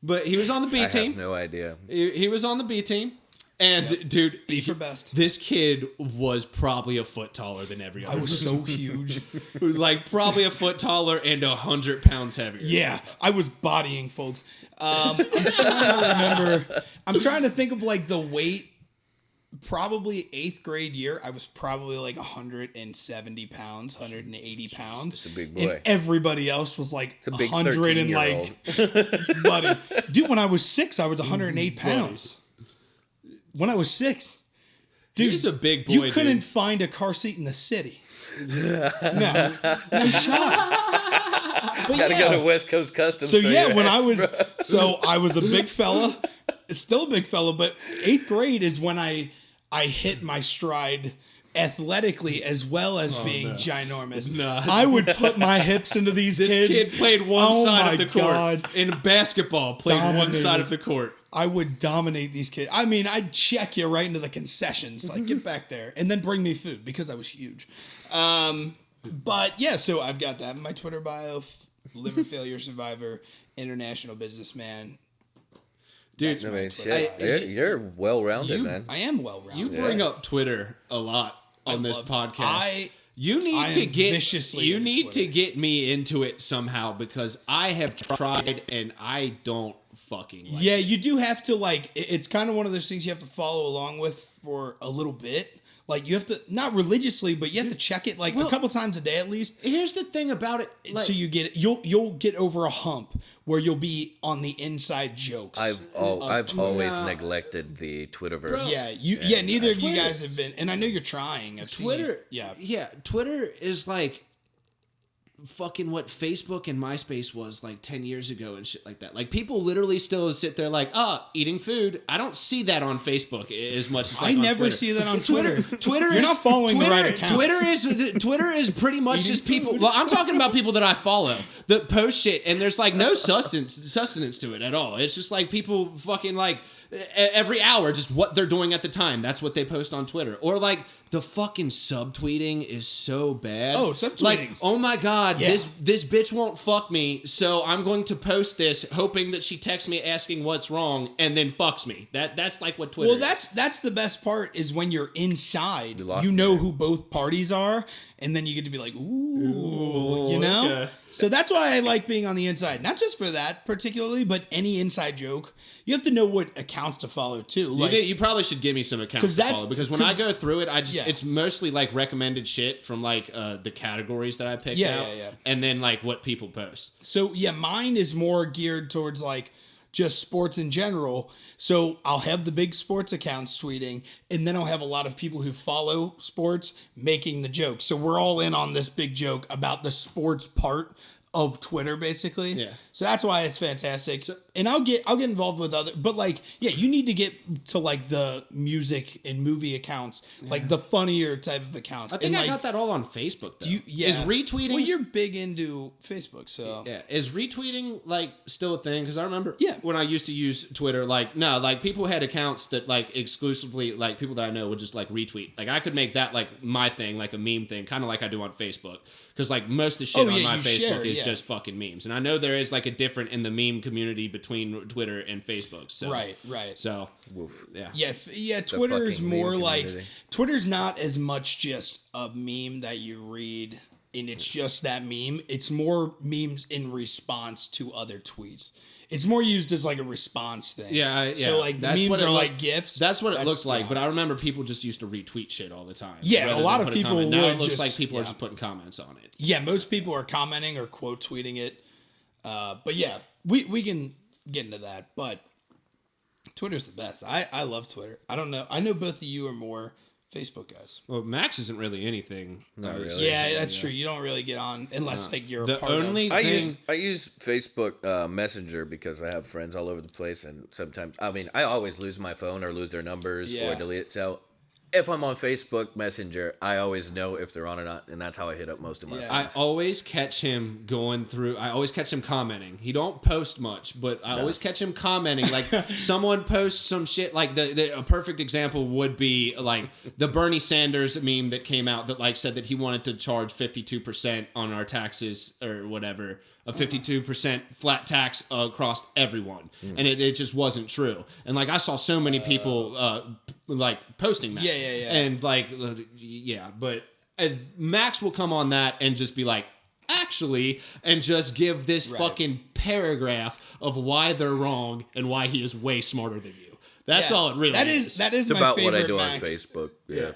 But he was on the B I team. have no idea. He was on the B team. And dude, B for best. This kid was probably a foot taller than every other. I was so huge. Like probably a foot taller and 100 pounds heavier. Yeah, I was bodying folks. I'm trying to remember. I'm trying to think of like the weight. Probably 8th grade year, I was probably like 170 pounds, 180 pounds. It's a big boy. And everybody else was like It's a big 100 and like, 13-year-old. buddy. Dude, when I was 6, I was 108 pounds. When I was 6. Dude, He's a big boy, you couldn't dude. find a car seat in the city. No, shut up. But Gotta yeah. go to West Coast Customs. So for yeah, your when I ass, was, bro. so I was a big fella, still a big fella, but 8th grade is when I hit my stride athletically as well as being ginormous. Nah. I would put my hips into these This kids. kid played one Oh side my of the court. God. In basketball, played one Dominated. side of the court. I would dominate these kids. I mean, I'd check you right into the concessions, like get back there, and then bring me food because I was huge. But yeah, so I've got that in my Twitter bio: liver failure survivor, international businessman. Dude, I mean, Twitter shit, bio. you're well rounded, You- man. I am well rounded. you bring up Twitter a lot on this podcast. You need I to am get viciously you into need Twitter. to get me into it somehow because I have tried and I don't fucking like Yeah, you do have to like. It's kind of one of those things you have to follow along with for a little bit. Like you have to not religiously, but you have to check it like a couple times a day at least. Here's the thing about it. Like, So you get you'll get over a hump where you'll be on the inside jokes. I've always No. neglected the Twitterverse. Yeah, neither of you Twitter- guys have been, and I know you're trying. I've seen you- Twitter, yeah. Twitter is like fucking what Facebook and MySpace was like 10 years ago and shit like that. Like people literally still sit there like, eating food. I don't see that on Facebook as much as like I on never Twitter. see that on Twitter. Twitter You're is not following the Twitter, right accounts. Twitter is pretty much Eating just people. food. Well, I'm talking about people that I follow that post shit, and there's like no sustenance to it at all. It's just like people fucking like every hour, just what they're doing at the time. That's what they post on Twitter, or like the fucking subtweeting is so bad. Oh, subtweeting's- Like, oh my god, Yeah. this bitch won't fuck me, so I'm going to post this, hoping that she texts me asking what's wrong, and then fucks me. That's like what Twitter. Well, is. that's the best part is when you're inside, lost you me know there. who both parties are, and then you get to be like, ooh, you know? okay. So that's why I like being on the inside. Not just for that particularly, but any inside joke. You have to know what accounts to follow too. Like, You probably should give me some accounts 'Cause to that's- follow because when I 'cause- go through it, I just Yeah. it's mostly like recommended shit from like the categories that I picked Yeah, out, yeah. and then like what people post. So yeah, mine is more geared towards like just sports in general. So I'll have the big sports accounts tweeting, and then I'll have a lot of people who follow sports making the jokes. So we're all in on this big joke about the sports part of Twitter, basically. Yeah. So that's why it's fantastic. And I'll get involved with other, but like, yeah, you need to get to like the music and movie accounts, like the funnier type of accounts. I think and I like, got that all on Facebook. Though. yeah. Is retweeting? Well, you're big into Facebook, so Yeah, is retweeting like still a thing? Because I remember Yeah. when I used to use Twitter, like people had accounts that like exclusively like people that I know would just like retweet. Like I could make that like my thing, like a meme thing, kind of like I do on Facebook. Because like most of the shit Oh, on yeah, my you Facebook share, is yeah. just fucking memes, and I know there is like a different in the meme community between Twitter and Facebook. So right. So Woof. yeah, Yeah, Twitter's fucking meme more like community. Twitter's not as much just a meme that you read and it's just that meme. It's more memes in response to other tweets. It's more used as like a response thing. Yeah. So like the That's memes what it are look- like GIFs. That's what it looks like. yeah. But I remember people just used to retweet shit all the time. Yeah, rather a lot than of put people comment. Now would it looks just- like people are yeah. just putting comments on it. Yeah, most people are commenting or quote tweeting it. But yeah, we can get into that, but Twitter's the best. I love Twitter. I don't know. I know both of you are more Facebook guys. Well, Max isn't really anything. Not really. Yeah, that's true. You don't really get on unless like you're The a part only of. I use Facebook Messenger because I have friends all over the place, and sometimes I always lose my phone or lose their numbers or delete it. So if I'm on Facebook Messenger, I always know if they're on or not, and that's how I hit up most of my friends. I always catch him going through. I always catch him commenting. He don't post much, but I always catch him commenting. Like someone posts some shit. Like a perfect example would be like the Bernie Sanders meme that came out that like said that he wanted to charge 52% on our taxes or whatever. A 52% flat tax across everyone, and it just wasn't true. And like I saw so many people like posting that, and like but Max will come on that and just be like, actually, and just give this fucking paragraph of why they're wrong and why he is way smarter than you. That's all it really is. That is It's my about what I favorite do Max. on Facebook. Yeah.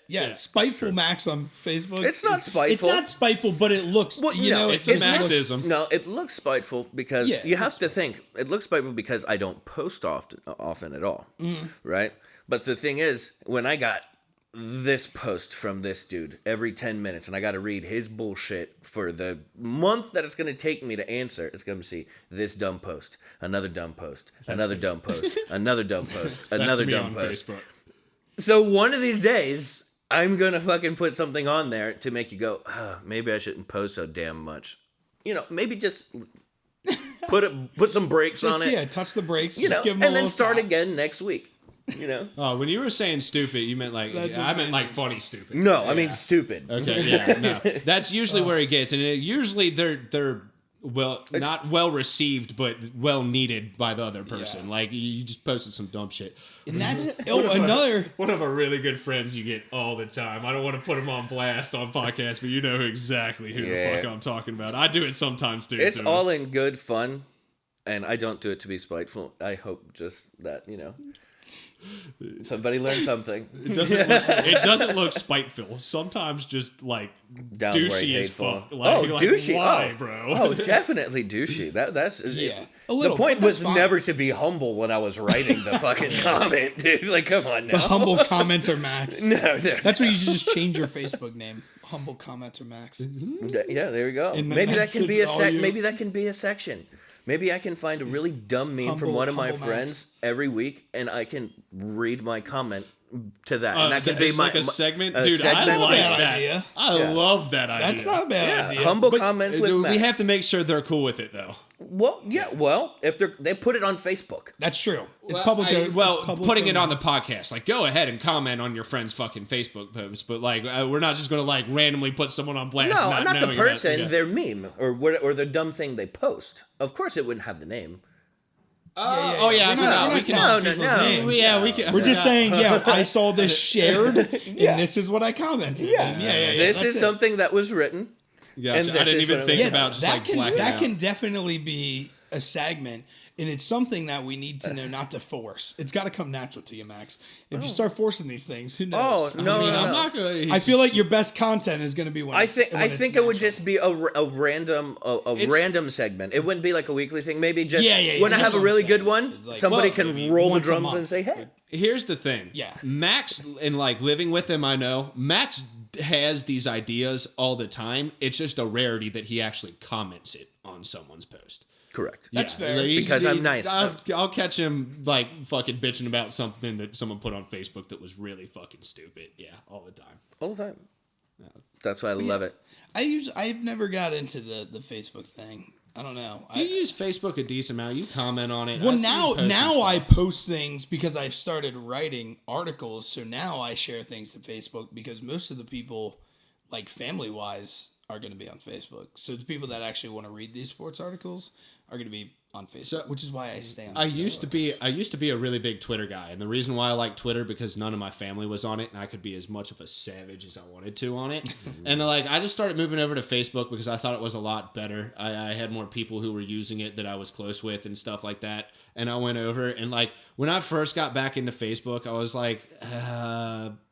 Yeah, spiteful Max on Facebook. It's not spiteful. It's not spiteful, but it looks. Well, you know, it's a it looks- Maxism. No, it looks spiteful because Yeah, you have to think. It looks spiteful because I don't post often at all, right? But the thing is, when I got this post from this dude every 10 minutes, and I got to read his bullshit for the month that it's going to take me to answer, it's going to see this dumb post, another dumb post, another dumb post, another dumb post, another That's me dumb on post. Facebook. So one of these days, I'm gonna fucking put something on there to make you go, maybe I shouldn't post so damn much. You know, maybe just put some brakes on it. Yeah, touch the brakes. You know, just give 'em a and then little start tap. again next week. You know. Oh, when you were saying stupid, you meant like That's I meant like amazing. funny stupid. No, I mean stupid. Okay, yeah, no. That's usually where he gets, and usually they're not well received, but well needed by the other person. Yeah. Like you just posted some dumb shit. And that's another. One of our really good friends you get all the time. I don't want to put him on blast on podcast, but you know exactly who the fuck I'm talking about. I do it sometimes too. It's all in good fun, and I don't do it to be spiteful. I hope just that somebody learned something. It doesn't look spiteful. Sometimes just like Downright douchey as hateful. fuck. Like, Douchey. Why, bro? Oh, definitely douchey. That's Yeah, a The little. point but was that's fine. never to be humble when I was writing the fucking comment, dude. Like, come on The now. humble commenter Max. No. That's where you should just change your Facebook name. Humble commenter Max. Yeah, there we go. And then Maybe that that's can be just all you. maybe that can be a section. Maybe I can find a really dumb meme from Humble- one of my humble friends Max. every week, and I can read my comment to that, and that could be it's my like a segment, a dude. segment. I like Bad that. idea. I Yeah. love that idea. That's not a bad idea. humble But comments with We Max. have to make sure they're cool with it, though. Well, yeah. Well, if they put it on Facebook. That's true. It's Well, public. it's public putting it on domain. the podcast, like go ahead and comment on your friend's fucking Facebook post, but like we're not just gonna like randomly put someone on blast. No, not the knowing person, about- their meme or the dumb thing they post. Of course, it wouldn't have the name. Oh yeah, I We're forgot. not, we're We not can- telling no, people's no. names. Yeah, we can. We're just saying, I saw this shared, Yeah. and this is what I commented. And This that's is it. something that was written. Gotcha. and I this didn't is even what think I'm- about just that like can blacking that out. can definitely be a segment, and it's something that we need to know not to force. It's got to come natural to you, Max. If you start forcing these things, who knows? Oh, no, I mean, no, I'm no. not gonna. I feel like your best content is going to be when I it's, think when I it's think it would natural. just be a random random segment. It wouldn't be like a weekly thing. Maybe just Yeah, when I that's have a what really I'm good saying. one, It's like, somebody well, can maybe roll the once a drums month. and say, "Hey." Here's the thing. Yeah. Max, and like living with him, I know Max has these ideas all the time. It's just a rarity that he actually comments it on someone's post. Correct. That's fair. Because I'm nice. I'll catch him like fucking bitching about something that someone put on Facebook that was really fucking stupid. Yeah, all the time. All the time. That's why I love it. I've never got into the Facebook thing. I don't know. You use Facebook a decent amount. You comment on it. Well, I see you post some now I stuff. post things because I've started writing articles. So now I share things to Facebook because most of the people, like family wise, are going to be on Facebook. So the people that actually want to read these sports articles are going to be on Facebook, which is why I stay on. I Facebook. used to be a really big Twitter guy, and the reason why I like Twitter because none of my family was on it, and I could be as much of a savage as I wanted to on it. And like I just started moving over to Facebook because I thought it was a lot better. I had more people who were using it that I was close with and stuff like that. And I went over and like when I first got back into Facebook, I was like,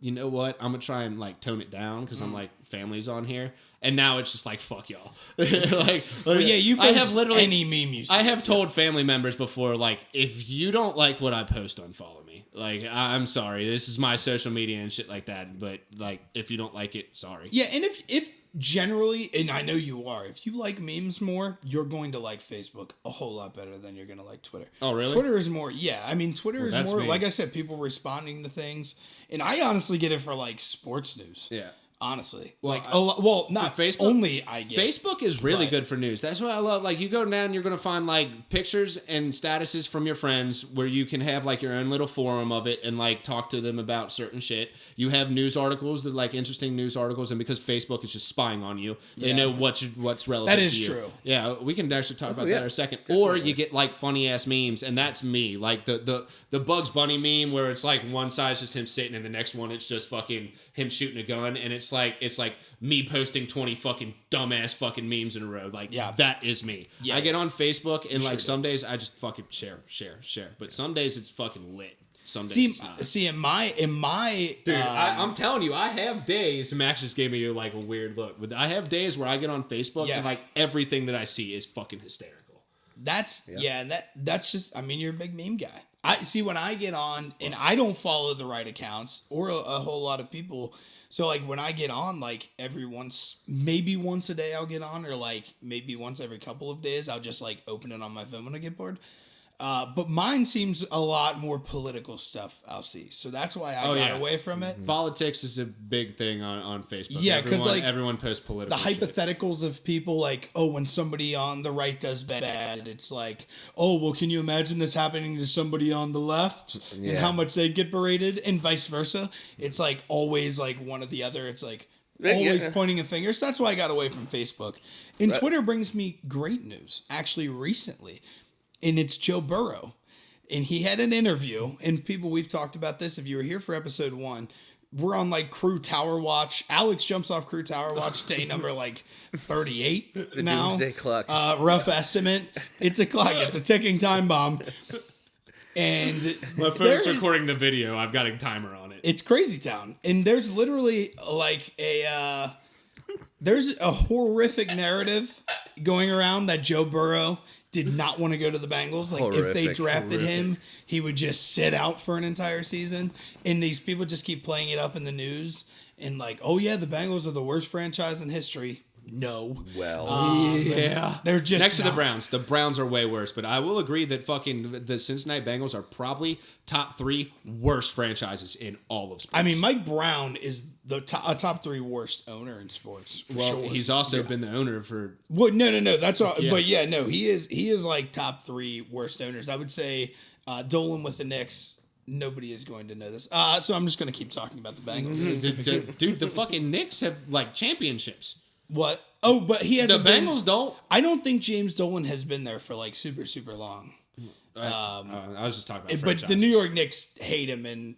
you know what? I'm gonna try and like tone it down because I'm like family's on here. And now it's just like fuck y'all. Like, Well, yeah, you I post have literally any meme you see. I have told family members before, like, if you don't like what I post, unfollow me. Like, I'm sorry. This is my social media and shit like that. But, like, if you don't like it, sorry. Yeah, and if generally, and I know you are, if you like memes more, you're going to like Facebook a whole lot better than you're going to like Twitter. Oh, really? Twitter is more, yeah. I mean, Twitter is more, me. like I said, people responding to things. And I honestly get it for, like, sports news. Yeah. Honestly. Well, Like, well, not Facebook, only I get. Facebook is really but- good for news. That's what I love. Like, you go down, you're going to find, like, pictures and statuses from your friends where you can have, like, your own little forum of it and, like, talk to them about certain shit. You have news articles that, like, interesting news articles, and because Facebook is just spying on you, they Yeah. know what's relevant That is to you. true. Yeah, we can actually talk about yeah, that in a second. definitely. Or you get, like, funny-ass memes, and that's me. Like, the Bugs Bunny meme where it's, like, one side's just him sitting, and the next one it's just fucking him shooting a gun, and it's like me posting 20 fucking dumbass fucking memes in a row. Like, Yeah. that is me. Yeah, I get on Facebook and, like, do. some days I just fucking share. But some days it's fucking lit. Some days See, it's not. see, in my, Dude, I'm telling you, I have days. Max just gave me like a weird look, but I have days where I get on Facebook Yeah. and like everything that I see is fucking hysterical. that's that's just. I mean, you're a big meme guy. I see when I get on, and I don't follow the right accounts or a whole lot of people. So like when I get on, like maybe once a day I'll get on, or like maybe once every couple of days I'll just like open it on my phone when I get bored. But mine seems a lot more political stuff I'll see. So that's why I got away from it. Politics is a big thing on Facebook. Yeah, 'cause, like, everyone posts political The shit. hypotheticals of people like, oh, when somebody on the right does bad, it's like, oh, well, can you imagine this happening to somebody on the left and Yeah. how much they'd get berated, and vice versa. It's like always like one or the other. It's like always pointing a finger. So that's why I got away from Facebook. And Twitter brings me great news, actually, recently. And it's Joe Burrow. And he had an interview. And people, we've talked about this. If you were here for episode 1, we're on like Crew Tower Watch. Alex jumps off Crew Tower Watch day number like 38 The now. doomsday clock. Rough estimate. It's a clock. It's a ticking time bomb. And My there phone's is- recording the video. I've got a timer on it. it's crazy town. And there's literally like there's a horrific narrative going around that Joe Burrow did not want to go to the Bengals. Like if they Horrific. drafted him, he would just sit out for an entire season. And these people just keep playing it up in the news and like, oh yeah, the Bengals are the worst franchise in history. No. Well, Yeah. They're just Next to the not. Browns. The Browns are way worse, but I will agree that fucking the Cincinnati Bengals are probably top 3 worst franchises in all of sports. I mean, Mike Brown is a top 3 worst owner in sports. For well, sure. he's also been the owner for Well, no. That's all. Yeah. But yeah, no, he is like top 3 worst owners. I would say Dolan with the Knicks. Nobody is going to know this. So I'm just going to keep talking about the Bengals. dude. The fucking Knicks have like championships. What? Oh, but he The hasn't been. Bengals don't. I don't think James Dolan has been there for like super, super long. I was just talking about. But the franchises. New York Knicks hate him, and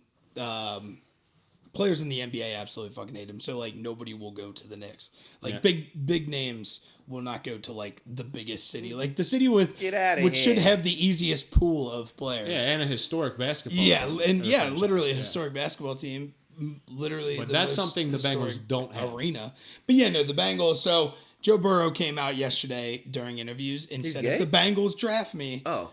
players in the NBA absolutely fucking hate him. So like nobody will go to the Knicks. Like Yeah. big names will not go to like the biggest city, like the city with Get outta which should here. have the easiest pool of players. Yeah, and a historic basketball. Yeah, and yeah, franchise, literally a yeah. historic basketball team. Literally, But the that's most something the Bengals historic don't have. arena. But yeah, no, the Bengals. So Joe Burrow came out yesterday during interviews and said, gay? "If the Bengals draft me, oh,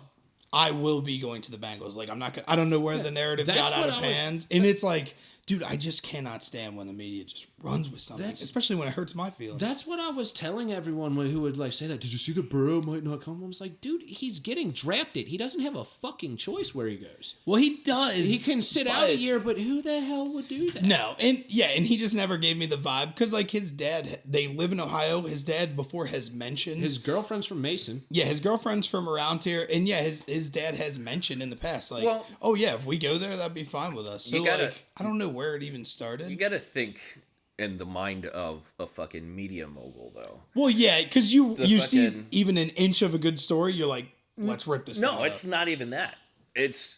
I will be going to the Bengals." Like I'm not gonna. I don't know where the narrative that's got out what of I was- hand, and it's like, dude, I just cannot stand when the media just runs with something, That's- especially when it hurts my feelings. That's what I was telling everyone who would like say that. Did you see the Burrow might not come? I was like, dude, he's getting drafted. He doesn't have a fucking choice where he goes. well, he does. He can sit out a but- year, but who the hell would do that? No, and he just never gave me the vibe because like his dad, they live in Ohio. His dad before has mentioned His girlfriend's from Mason. yeah, his girlfriend's from around here, and yeah, his dad has mentioned in the past like, Well- oh yeah, if we go there, that'd be fine with us. So You gotta- like, I don't know where it even started. you got to think in the mind of a fucking media mogul, though. Well, yeah, because you see fucking- even an inch of a good story, you're like, let's rip this. No, thing it's up. not even that. It's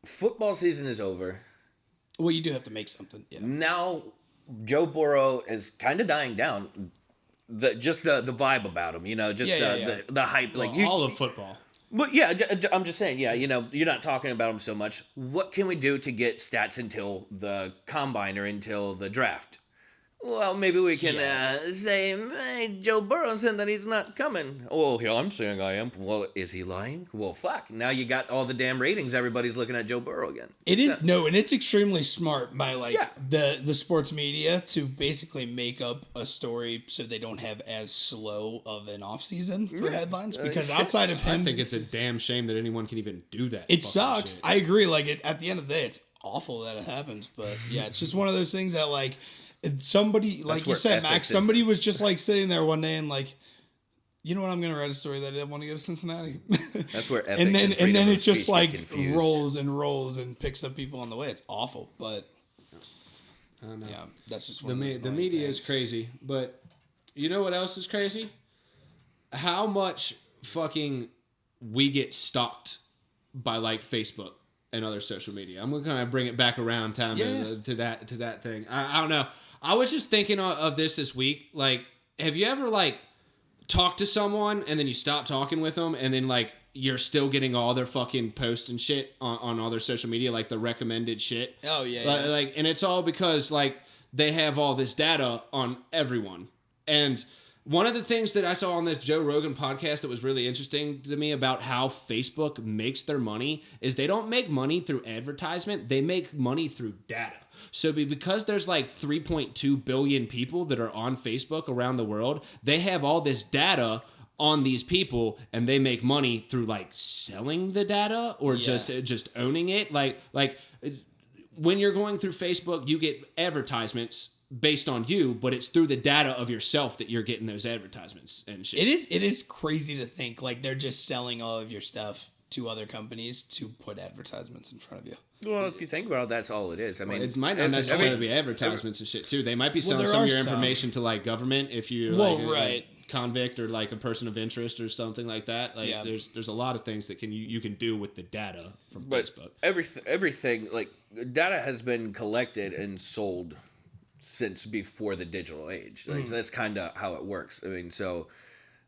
football season is over. Well, you do have to make something. Yeah. Now Joe Burrow is kind of dying down. The vibe about him, just Yeah. the hype, like Well, all of football. But yeah, I'm just saying, yeah, you're not talking about him so much. What can we do to get stats until the combine or until the draft? Well, maybe we can say, hey, Joe Burrow said that he's not coming. Oh, yeah, I'm saying I am. Well, is he lying? Well, fuck. Now you got all the damn ratings. Everybody's looking at Joe Burrow again. It is no, and it's extremely smart by like Yeah. the sports media to basically make up a story so they don't have as slow of an off season for headlines. Because outside of him, I think it's a damn shame that anyone can even do that. it fucking sucks. shit. I agree. Like at the end of the day, it's awful that it happens. But yeah, it's just one of those things that like somebody, like you where said, Max, ethics somebody was just like sitting there one day and like, you know what, I'm gonna write a story that I didn't want to go to Cincinnati. That's where ethics and then freedom it of just speech like get confused. rolls and picks up people on the way. It's awful, but I don't know. yeah, that's just The, one of those the annoying media things. is crazy, but you know what else is crazy? How much fucking we get stalked by like Facebook and other social media. I'm gonna kind of bring it back around time to that thing. I don't know. I was just thinking of this week. Like, have you ever like talked to someone and then you stop talking with them and then like you're still getting all their fucking posts and shit on all their social media, like the recommended shit? Oh yeah, Like, yeah. like, and it's all because like they have all this data on everyone. And one of the things that I saw on this Joe Rogan podcast that was really interesting to me about how Facebook makes their money is they don't make money through advertisement. They make money through data. So because there's like 3.2 billion people that are on Facebook around the world, they have all this data on these people and they make money through like selling the data or just owning it. Like when you're going through Facebook, you get advertisements based on you, but it's through the data of yourself that you're getting those advertisements and shit. It is crazy to think like they're just selling all of your stuff to other companies to put advertisements in front of you. Well, if you think about it, that's all it is. I mean, It might not it's- necessarily be advertisements and shit too. They might be selling there some are of your some. information to like government if you're Well, like a right. convict or like a person of interest or something like that. Like Yeah. there's a lot of things that you can do with the data from But Facebook. everything, like, data has been collected and sold since before the digital age. Like, so that's kind of how it works. I mean, so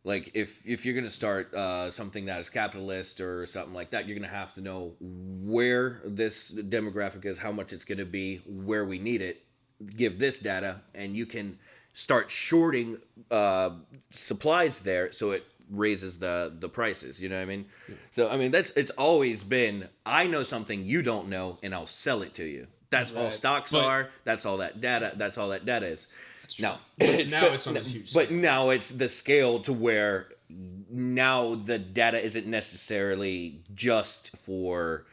like if you're going to start something that is capitalist or something like that, you're going to have to know where this demographic is, how much it's going to be, where we need it, give this data, and you can start shorting supplies there so it raises the prices. You know what I mean? So I mean, it's always been, I know something you don't know and I'll sell it to you. That's all Right. stocks But- are. That's all that data is. Now, Now it's on a huge but scale. now it's the scale to where now the data isn't necessarily just for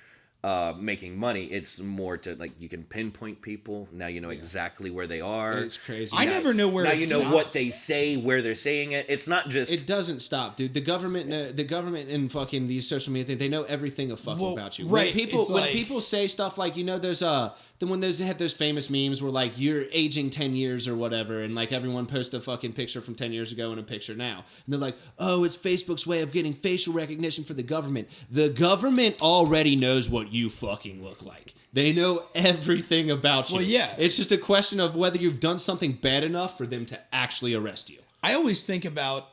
making money. It's more to, like, you can pinpoint people. Now you know exactly where they are. It's crazy. I never know where now it you know what stops. they say, where they're saying it. It's not just It doesn't stop, dude. The government and fucking these social media things, they know everything about you. right, When it's like- people say stuff like, you know, there's when those had those famous memes where like you're aging 10 years or whatever, and like everyone posts a fucking picture from 10 years ago and a picture now. And they're like, oh, it's Facebook's way of getting facial recognition for the government. The government already knows what you fucking look like. They know everything about you. Well, yeah. It's just a question of whether you've done something bad enough for them to actually arrest you. I always think about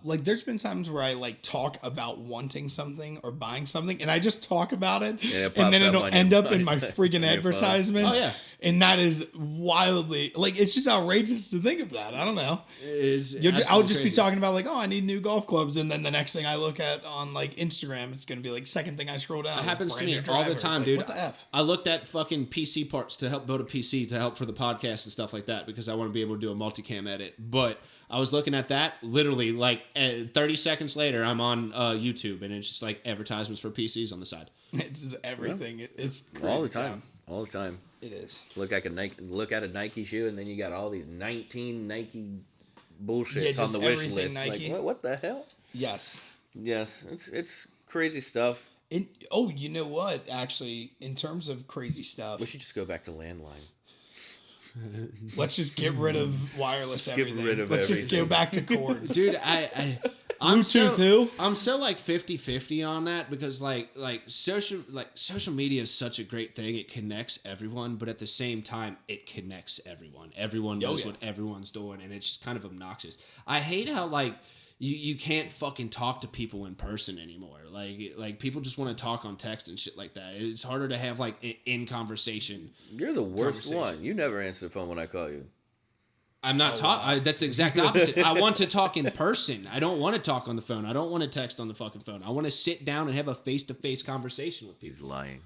like there's been times where I like talk about wanting something or buying something and I just talk about it Yeah, it and pops then up it'll on end your- up in my freaking on your phone. advertisements. Oh, yeah. And that is wildly like it's just outrageous to think of that. I don't know. Is I'll just be talking about like, oh, I need new golf clubs, and then the next thing I look at on like Instagram, it's gonna be like second thing I scroll down. It is happens to brand me new all driver. the It's time, like, dude. What the f? I looked at fucking PC parts to help build a PC to help for the podcast and stuff like that because I want to be able to do a multicam edit. But I was looking at that literally like 30 seconds later, I'm on YouTube and it's just like advertisements for PCs on the side. It's just everything. It's crazy all the time. town. All the time. It is. Look at a Nike shoe, and then you got all these 19 Nike bullshits Yeah, on just the wish everything list. Nike. Like, what the hell? Yes. Yes, it's crazy stuff. And oh, you know what? Actually, in terms of crazy stuff, We should just go back to landline. let's just get rid of wireless Get everything. rid of Let's just everything. go back to cords. Dude, I'm Bluetooth who? I'm so like 50-50 on that because like social media is such a great thing. It connects everyone, but at the same time it connects everyone. Everyone knows yeah. what everyone's doing and it's just kind of obnoxious. I hate how like you can't fucking talk to people in person anymore. Like people just want to talk on text and shit like that. It's harder to have like in conversation. You're the worst Conversation. one. You never answer the phone when I call you. I'm not talking. That's the exact opposite. I want to talk in person. I don't want to talk on the phone. I don't want to text on the fucking phone. I want to sit down and have a face-to-face conversation with people. He's lying.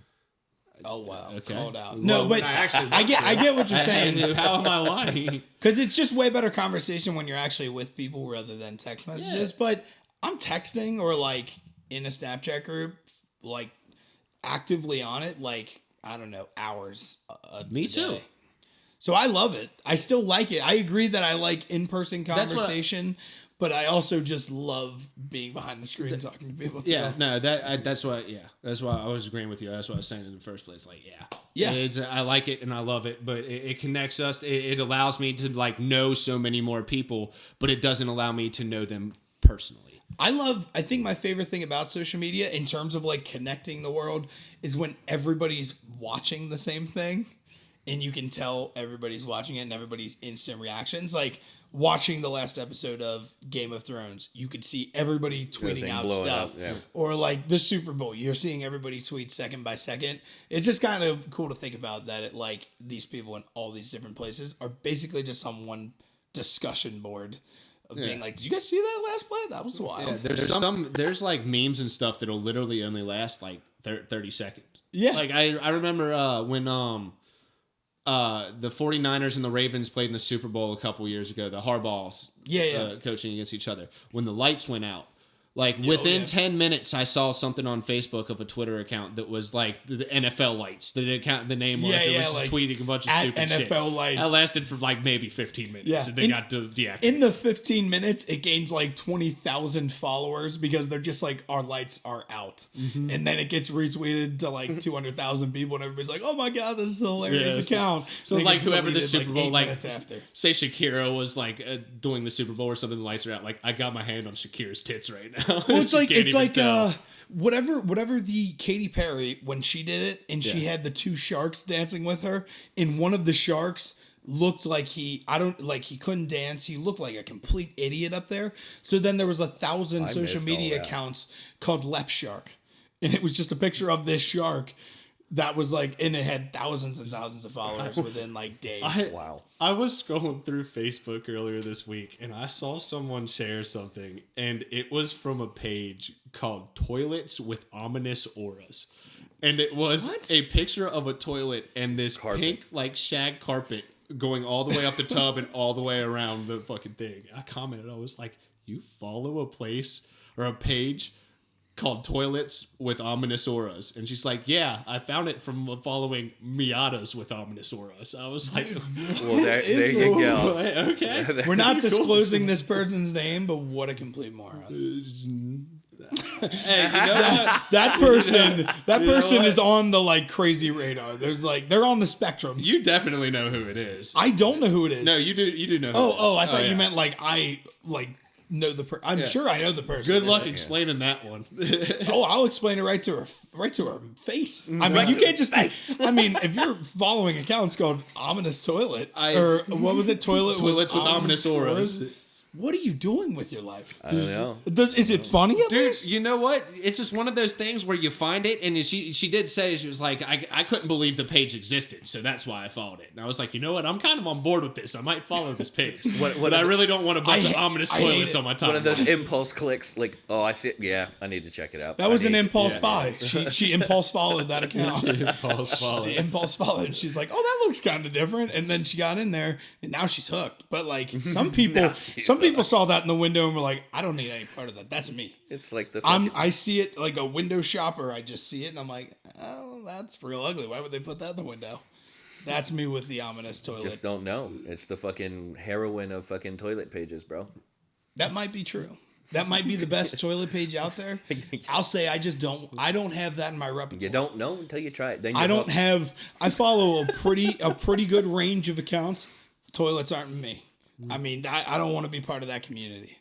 Oh wow, Okay. called out. Well, No, but I get what you're saying. How am I lying? Because it's just way better conversation when you're actually with people rather than text messages. Yeah. But I'm texting or like in a Snapchat group, like actively on it, like I don't know, hours. Me too. Day. So I love it. I still like it. I agree that I like in-person That's what conversation, but I also just love being behind the screen talking to people too. Yeah, no, that's why. Yeah, that's why I was agreeing with you. That's what I was saying in the first place. Like, Yeah. I like it and I love it, but it connects us. It allows me to like know so many more people, but it doesn't allow me to know them personally. I think my favorite thing about social media in terms of like connecting the world is when everybody's watching the same thing and you can tell everybody's watching it and everybody's instant reactions. Like watching the last episode of Game of Thrones, you could see everybody tweeting out stuff. Yeah. Or like the Super Bowl, you're seeing everybody tweet second by second. It's just kind of cool to think about that it like these people in all these different places are basically just on one discussion board of being like, did you guys see that last play? That was wild. Yeah, there's like memes and stuff that'll literally only last like 30 seconds. Yeah. Like I remember when the 49ers and the Ravens played in the Super Bowl a couple years ago, the Harbaughs coaching against each other. When the lights went out, like within 10 minutes, I saw something on Facebook of a Twitter account that was like the NFL lights. The name was. It was just like, tweeting a bunch of at stupid shit. NFL lights. That lasted for like maybe 15 minutes. Yeah. And they got deactivated. In the 15 minutes, it gains like 20,000 followers because they're just like, our lights are out. Mm-hmm. And then it gets retweeted to like 200,000 people and everybody's like, oh my God, this is a hilarious account. So And it like gets whoever the deleted, Super Bowl, 8 like minutes after. say Shakira was like doing the Super Bowl or something, the lights are out. Like I got my hand on Shakira's tits right now. Well, it's She like can't even tell. whatever the Katy Perry when she did it and she had the two sharks dancing with her, and one of the sharks looked like he couldn't dance. He looked like a complete idiot up there. So then there was 1,000 social media accounts called Left Shark, and it was just a picture of this shark that was like, and it had thousands and thousands of followers within like days. Wow. I was scrolling through Facebook earlier this week and I saw someone share something, and it was from a page called Toilets with Ominous Auras. And it was a picture of a toilet and this pink like shag carpet going all the way up the tub and all the way around the fucking thing. I commented, I was like, you follow a place or a page called Toilets with Ominous Auras? And she's like, yeah, I found it from following Miatas with Ominous Auras. I was like, Well, there you go. okay. We're not disclosing this person's name, but what a complete moron. Hey, you know what? That person is on the like crazy radar. There's like, they're on the spectrum. You definitely know who it is. I don't know who it is. No, you do. You do know. Oh, I thought you meant like I like know the person. I'm sure I know the person. Good luck explaining that one. Oh, I'll explain it right to her face. I mean, you can't just. I mean, if you're following accounts called Ominous Toilet or what was it, Toilets with Ominous Auras. What are you doing with your life? I don't know. Is it funny at Dude, least? you know what? It's just one of those things where you find it, and she did say, she was like, I couldn't believe the page existed, so that's why I followed it. And I was like, you know what? I'm kind of on board with this. I might follow this page. But I really don't want a bunch of ominous toilets on my timeline. One of those impulse clicks, like, oh, I see it. Yeah, I need to check it out. That was an impulse buy. She impulse followed that account. She impulse followed. She's like, oh, that looks kind of different. And then she got in there, and now she's hooked. But like some people saw that in the window and were like, I don't need any part of that. That's me. It's like the. I see it like a window shopper. I just see it and I'm like, oh, that's real ugly. Why would they put that in the window? That's me with the ominous toilet. Just don't know. It's the fucking heroine of fucking toilet pages, bro. That might be true. That might be the best toilet page out there. I'll say I don't have that in my repertoire. You don't know until you try it. Then I follow a pretty good range of accounts. Toilets aren't me. I mean, I don't want to be part of that community.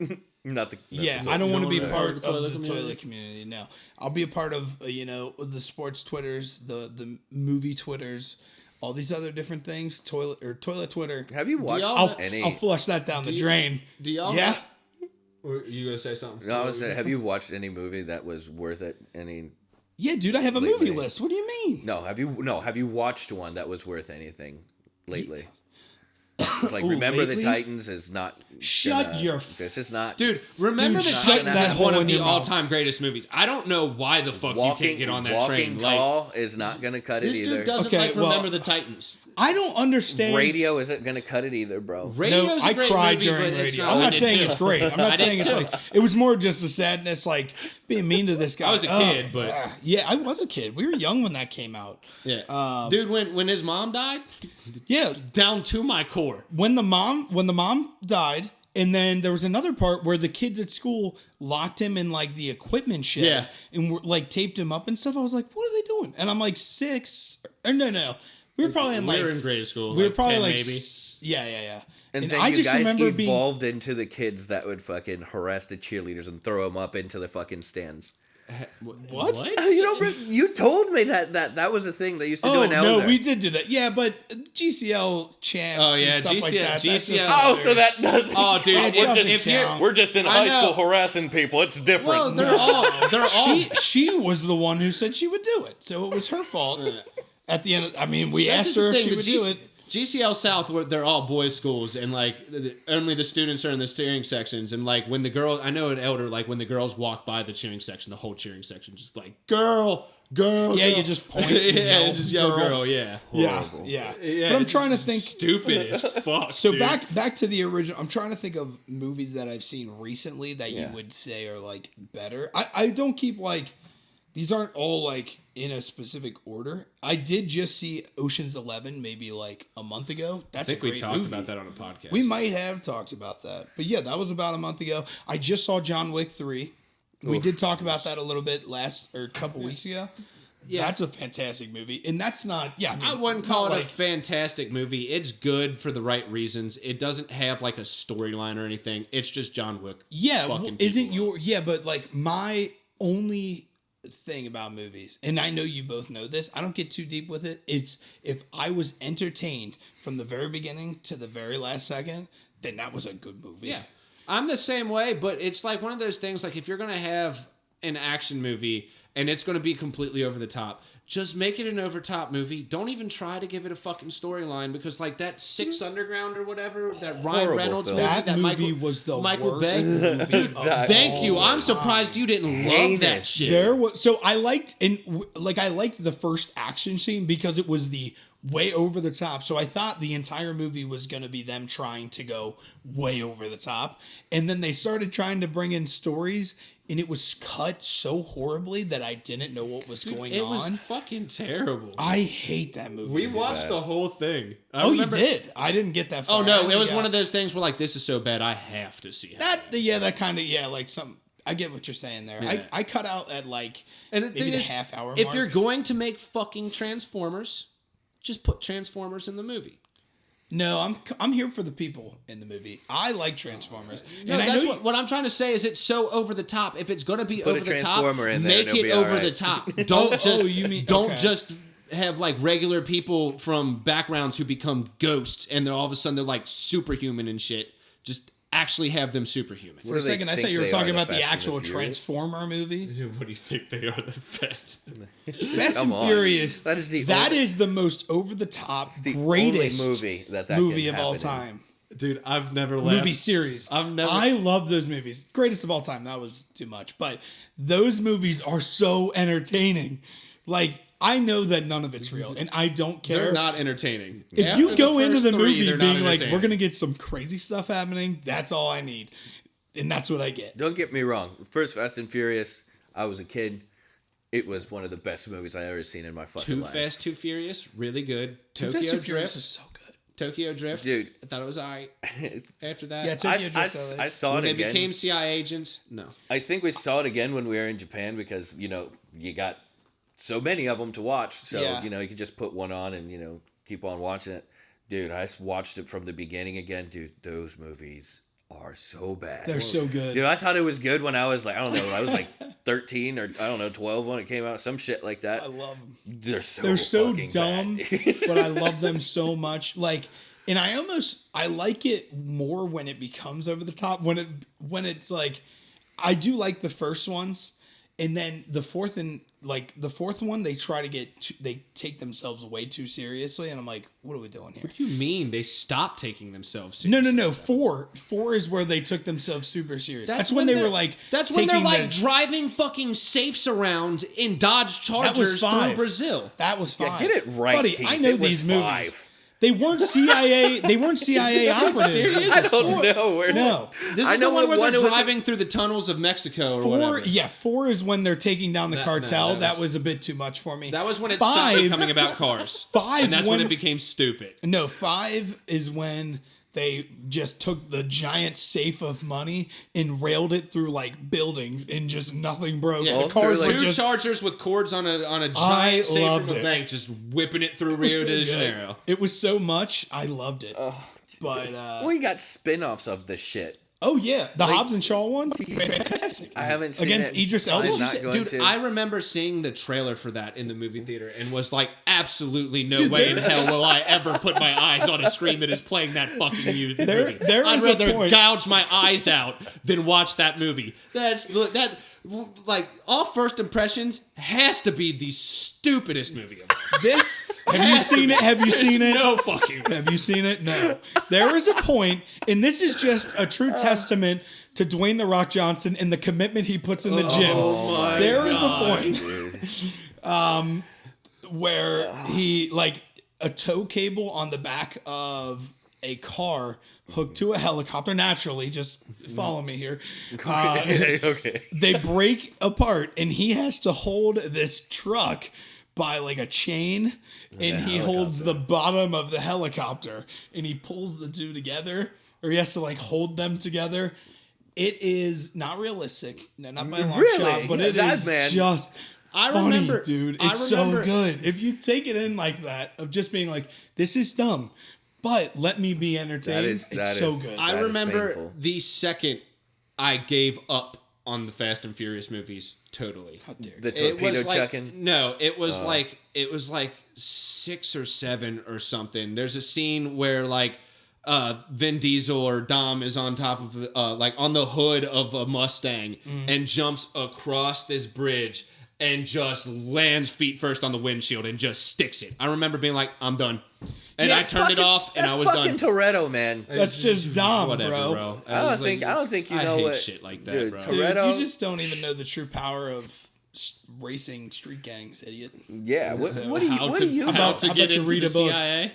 I don't want to be part of the toilet community. No, I'll be a part of the sports Twitters, the movie Twitters, all these other different things. Toilet Twitter. Have you watched any? I'll flush that down the drain. Do y'all? Yeah. Were you gonna say something? No, I was saying, have you watched any movie that was worth it? Any? Yeah, dude, I have a movie list. What do you mean? No, have you watched one that was worth anything lately? It's like Ooh, Remember lately? the Titans is not. Shut your This is not. Dude, Remember Dude, the shut Titans that is one hole of in the your mouth. all-time greatest movies. I don't know why the fuck you can't get on that Walking train. Tall is not going to cut it This either. dude doesn't Okay, like well- Remember the Titans. I don't understand. Radio isn't going to cut it either, bro. Radio's No, a I great cried movie, during but it's radio. not I'm I not did saying too. it's great. I'm I not did saying it's too. like it was more just a sadness, like being mean to this guy. I was a kid, but- yeah, I was a kid. We were young when that came out. Yeah. Dude, when his mom died, Yeah, down to my core. when the mom died, and then there was another part where the kids at school locked him in like the equipment shed, Yeah. and were, like taped him up and stuff. I was like, what are they doing? And I'm like 6, or no, we were probably in We like were in grade school. we were like probably 10 like maybe. Yeah. And then I you just guys remember being evolved into the kids that would fucking harass the cheerleaders and throw them up into the fucking stands. What? You know, you told me that was a thing they used to do Oh in no, Elder. we did do that. Yeah, but GCL chants Oh, yeah, and stuff like GCL that. That's just GCL. not so fair. that doesn't. Oh, dude, It if, doesn't if you're count. We're just in I high know. school harassing people. It's different. well, they're all she was the one who said she would do it, so it was her fault. At the end, I mean, we That's asked just the her if thing, she the would do it. GCL South, they're all boys' schools, and like only the students are in the cheering sections. And like when the girls, I know at Elder, like when the girls walk by the cheering section, the whole cheering section just like girl. Yeah, girl. you just point. And yeah, yell, just yell girl. Yeah, Yeah, Horrible. yeah. yeah. But I'm it's trying to think. Stupid as fuck. So dude. back to the original. I'm trying to think of movies that I've seen recently that you Yeah. would say are like better. I don't keep like these aren't all like in a specific order. I did just see Ocean's 11 maybe like a month ago. I That's think a great we talked movie. about that on a podcast. We might have talked about that. But yeah, that was about a month ago. I just saw John Wick 3. We Oof. did talk about that a little bit a couple weeks ago. Yeah. That's a fantastic movie. And that's not, yeah. I wouldn't call it not a like, fantastic movie. It's good for the right reasons. It doesn't have like a storyline or anything. It's just John Wick. yeah, fucking isn't people your, yeah, but like my only thing about movies, and I know you both know this, I don't get too deep with it. It's if I was entertained from the very beginning to the very last second, then that was a good movie. Yeah. I'm the same way, but it's like one of those things like if you're going to have an action movie and it's going to be completely over the top, just make it an over top movie. Don't even try to give it a fucking storyline because like that Six Underground or whatever, that Ryan Horrible Reynolds film. movie, That movie Michael, was the Michael worst Bay. movie of Thank you. all I'm time. surprised you didn't love that Heinous. shit. There was so I liked I liked the first action scene because it was the way over the top. So I thought the entire movie was going to be them trying to go way over the top, and then they started trying to bring in stories, and it was cut so horribly that I didn't know what was going it on. was fucking terrible. I hate that movie. We watched the whole thing. I Oh, remember- you did? I didn't get that far. Oh no, I it was got- one of those things where like this is so bad I have to see it. that kind of like some. I get what you're saying there. Yeah. I cut out at like And the maybe thing the is, half hour if mark. you're going to make fucking Transformers, just put Transformers in the movie. No, I'm here for the people in the movie. I like Transformers. No, and I that's know what I'm trying to say is it's so over the top. If it's going to be Put a over the top, Transformer in there make and it'll it be all over the right. top. Don't you mean- don't okay. just have like regular people from backgrounds who become ghosts and then all of a sudden they're like superhuman and shit. Just actually have them superhuman. For a second, I thought you were talking about the actual Transformer movie. What do you think they are the best? Fast Come and on. Furious. That is the that only- is the most over the top, the greatest only movie that movie can of all happen in. time. Dude, I've never laughed. Movie series. I love those movies. Greatest of all time. That was too much, but those movies are so entertaining. Like I know that none of it's real, and I don't care. They're not entertaining. If After you go the into first the three, movie they're being not like, we're entertaining. going to get some crazy stuff happening, that's all I need. And that's what I get. Don't get me wrong. First Fast and Furious, I was a kid. It was one of the best movies I ever seen in my fucking Too life. Fast, Too Furious, really good. Fast Tokyo and Furious Drift, is so good. Tokyo Drift, Dude. I thought it was alright. After that, Yeah, I, Tokyo I, Drift. I saw when it they again. became CIA agents, no. I think we saw it again when we were in Japan because, you got so many of them to watch. So, Yeah. you could just put one on and, keep on watching it. Dude, I watched it from the beginning again. Dude, those movies are so bad. They're so good. Dude, I thought it was good when I was like, I don't know, when I was like 13 or, 12 when it came out. Some shit like that. I love them. They're so They're so fucking dumb, bad. but I love them so much. Like, and I like it more when it becomes over the top. When it's like, I do like the first ones, And then the fourth one, they try to they take themselves way too seriously, and I'm like, what are we doing here? What do you mean they stopped taking themselves seriously? No. Four is where they took themselves super serious. That's when they were like. That's when they're like driving fucking safes around in Dodge Chargers through Brazil. That was 5. Yeah, get it right, buddy. Keith. I know these movies. They weren't CIA. They weren't CIA operatives. I don't know where. No, this is the one where they're driving through the tunnels of Mexico or whatever. Yeah, 4 is when they're taking down the cartel. That was a bit too much for me. That was when it stopped becoming about cars. 5, and that's when it became stupid. No, 5 is when they just took the giant safe of money and railed it through like buildings and just nothing broke. Yeah, the cars like were two just Chargers with cords on a giant safe from a bank, just whipping it through Rio de Janeiro. It was so much. I loved it. Oh, but we got spin-offs of this shit. Oh yeah, the Hobbs and Shaw one, fantastic. I haven't seen against it. Idris Elba. Dude, I remember seeing the trailer for that in the movie theater and was like, absolutely no way in hell will I ever put my eyes on a screen that is playing that fucking movie. I'd rather gouge my eyes out than watch that movie. That like all first impressions has to be the stupidest movie ever. This have you seen it? Have you seen it? No fucking. Have you seen it? No. There is a point, and this is just a true testament to Dwayne The Rock Johnson and the commitment he puts in the gym. There is a point where he like a tow cable on the back of a car hooked to a helicopter naturally. Just follow me here. Okay. They break apart, and he has to hold this truck by like a chain, and he holds the bottom of the helicopter, and he pulls the two together, or he has to like hold them together. It is not realistic, no, not by a long shot, but it is just funny, dude. It's so good. If you take it in like that, of just being like, this is dumb, but let me be entertained. It's so good. I remember the second I gave up on the Fast and Furious movies totally. How dare you. The torpedo chucking? No, it was like 6 or 7 or something. There's a scene where like Vin Diesel or Dom is on top of like on the hood of a Mustang and jumps across this bridge and just lands feet first on the windshield and just sticks it. I remember being like, I'm done. And I turned it off, and I was done. That's fucking Toretto, man. That's just dumb, whatever, bro. I don't think you know hate what shit like that, dude, bro. Dude, you just don't even know the true power of racing street gangs, idiot. Yeah. What So do you? How to get into read the a book? CIA?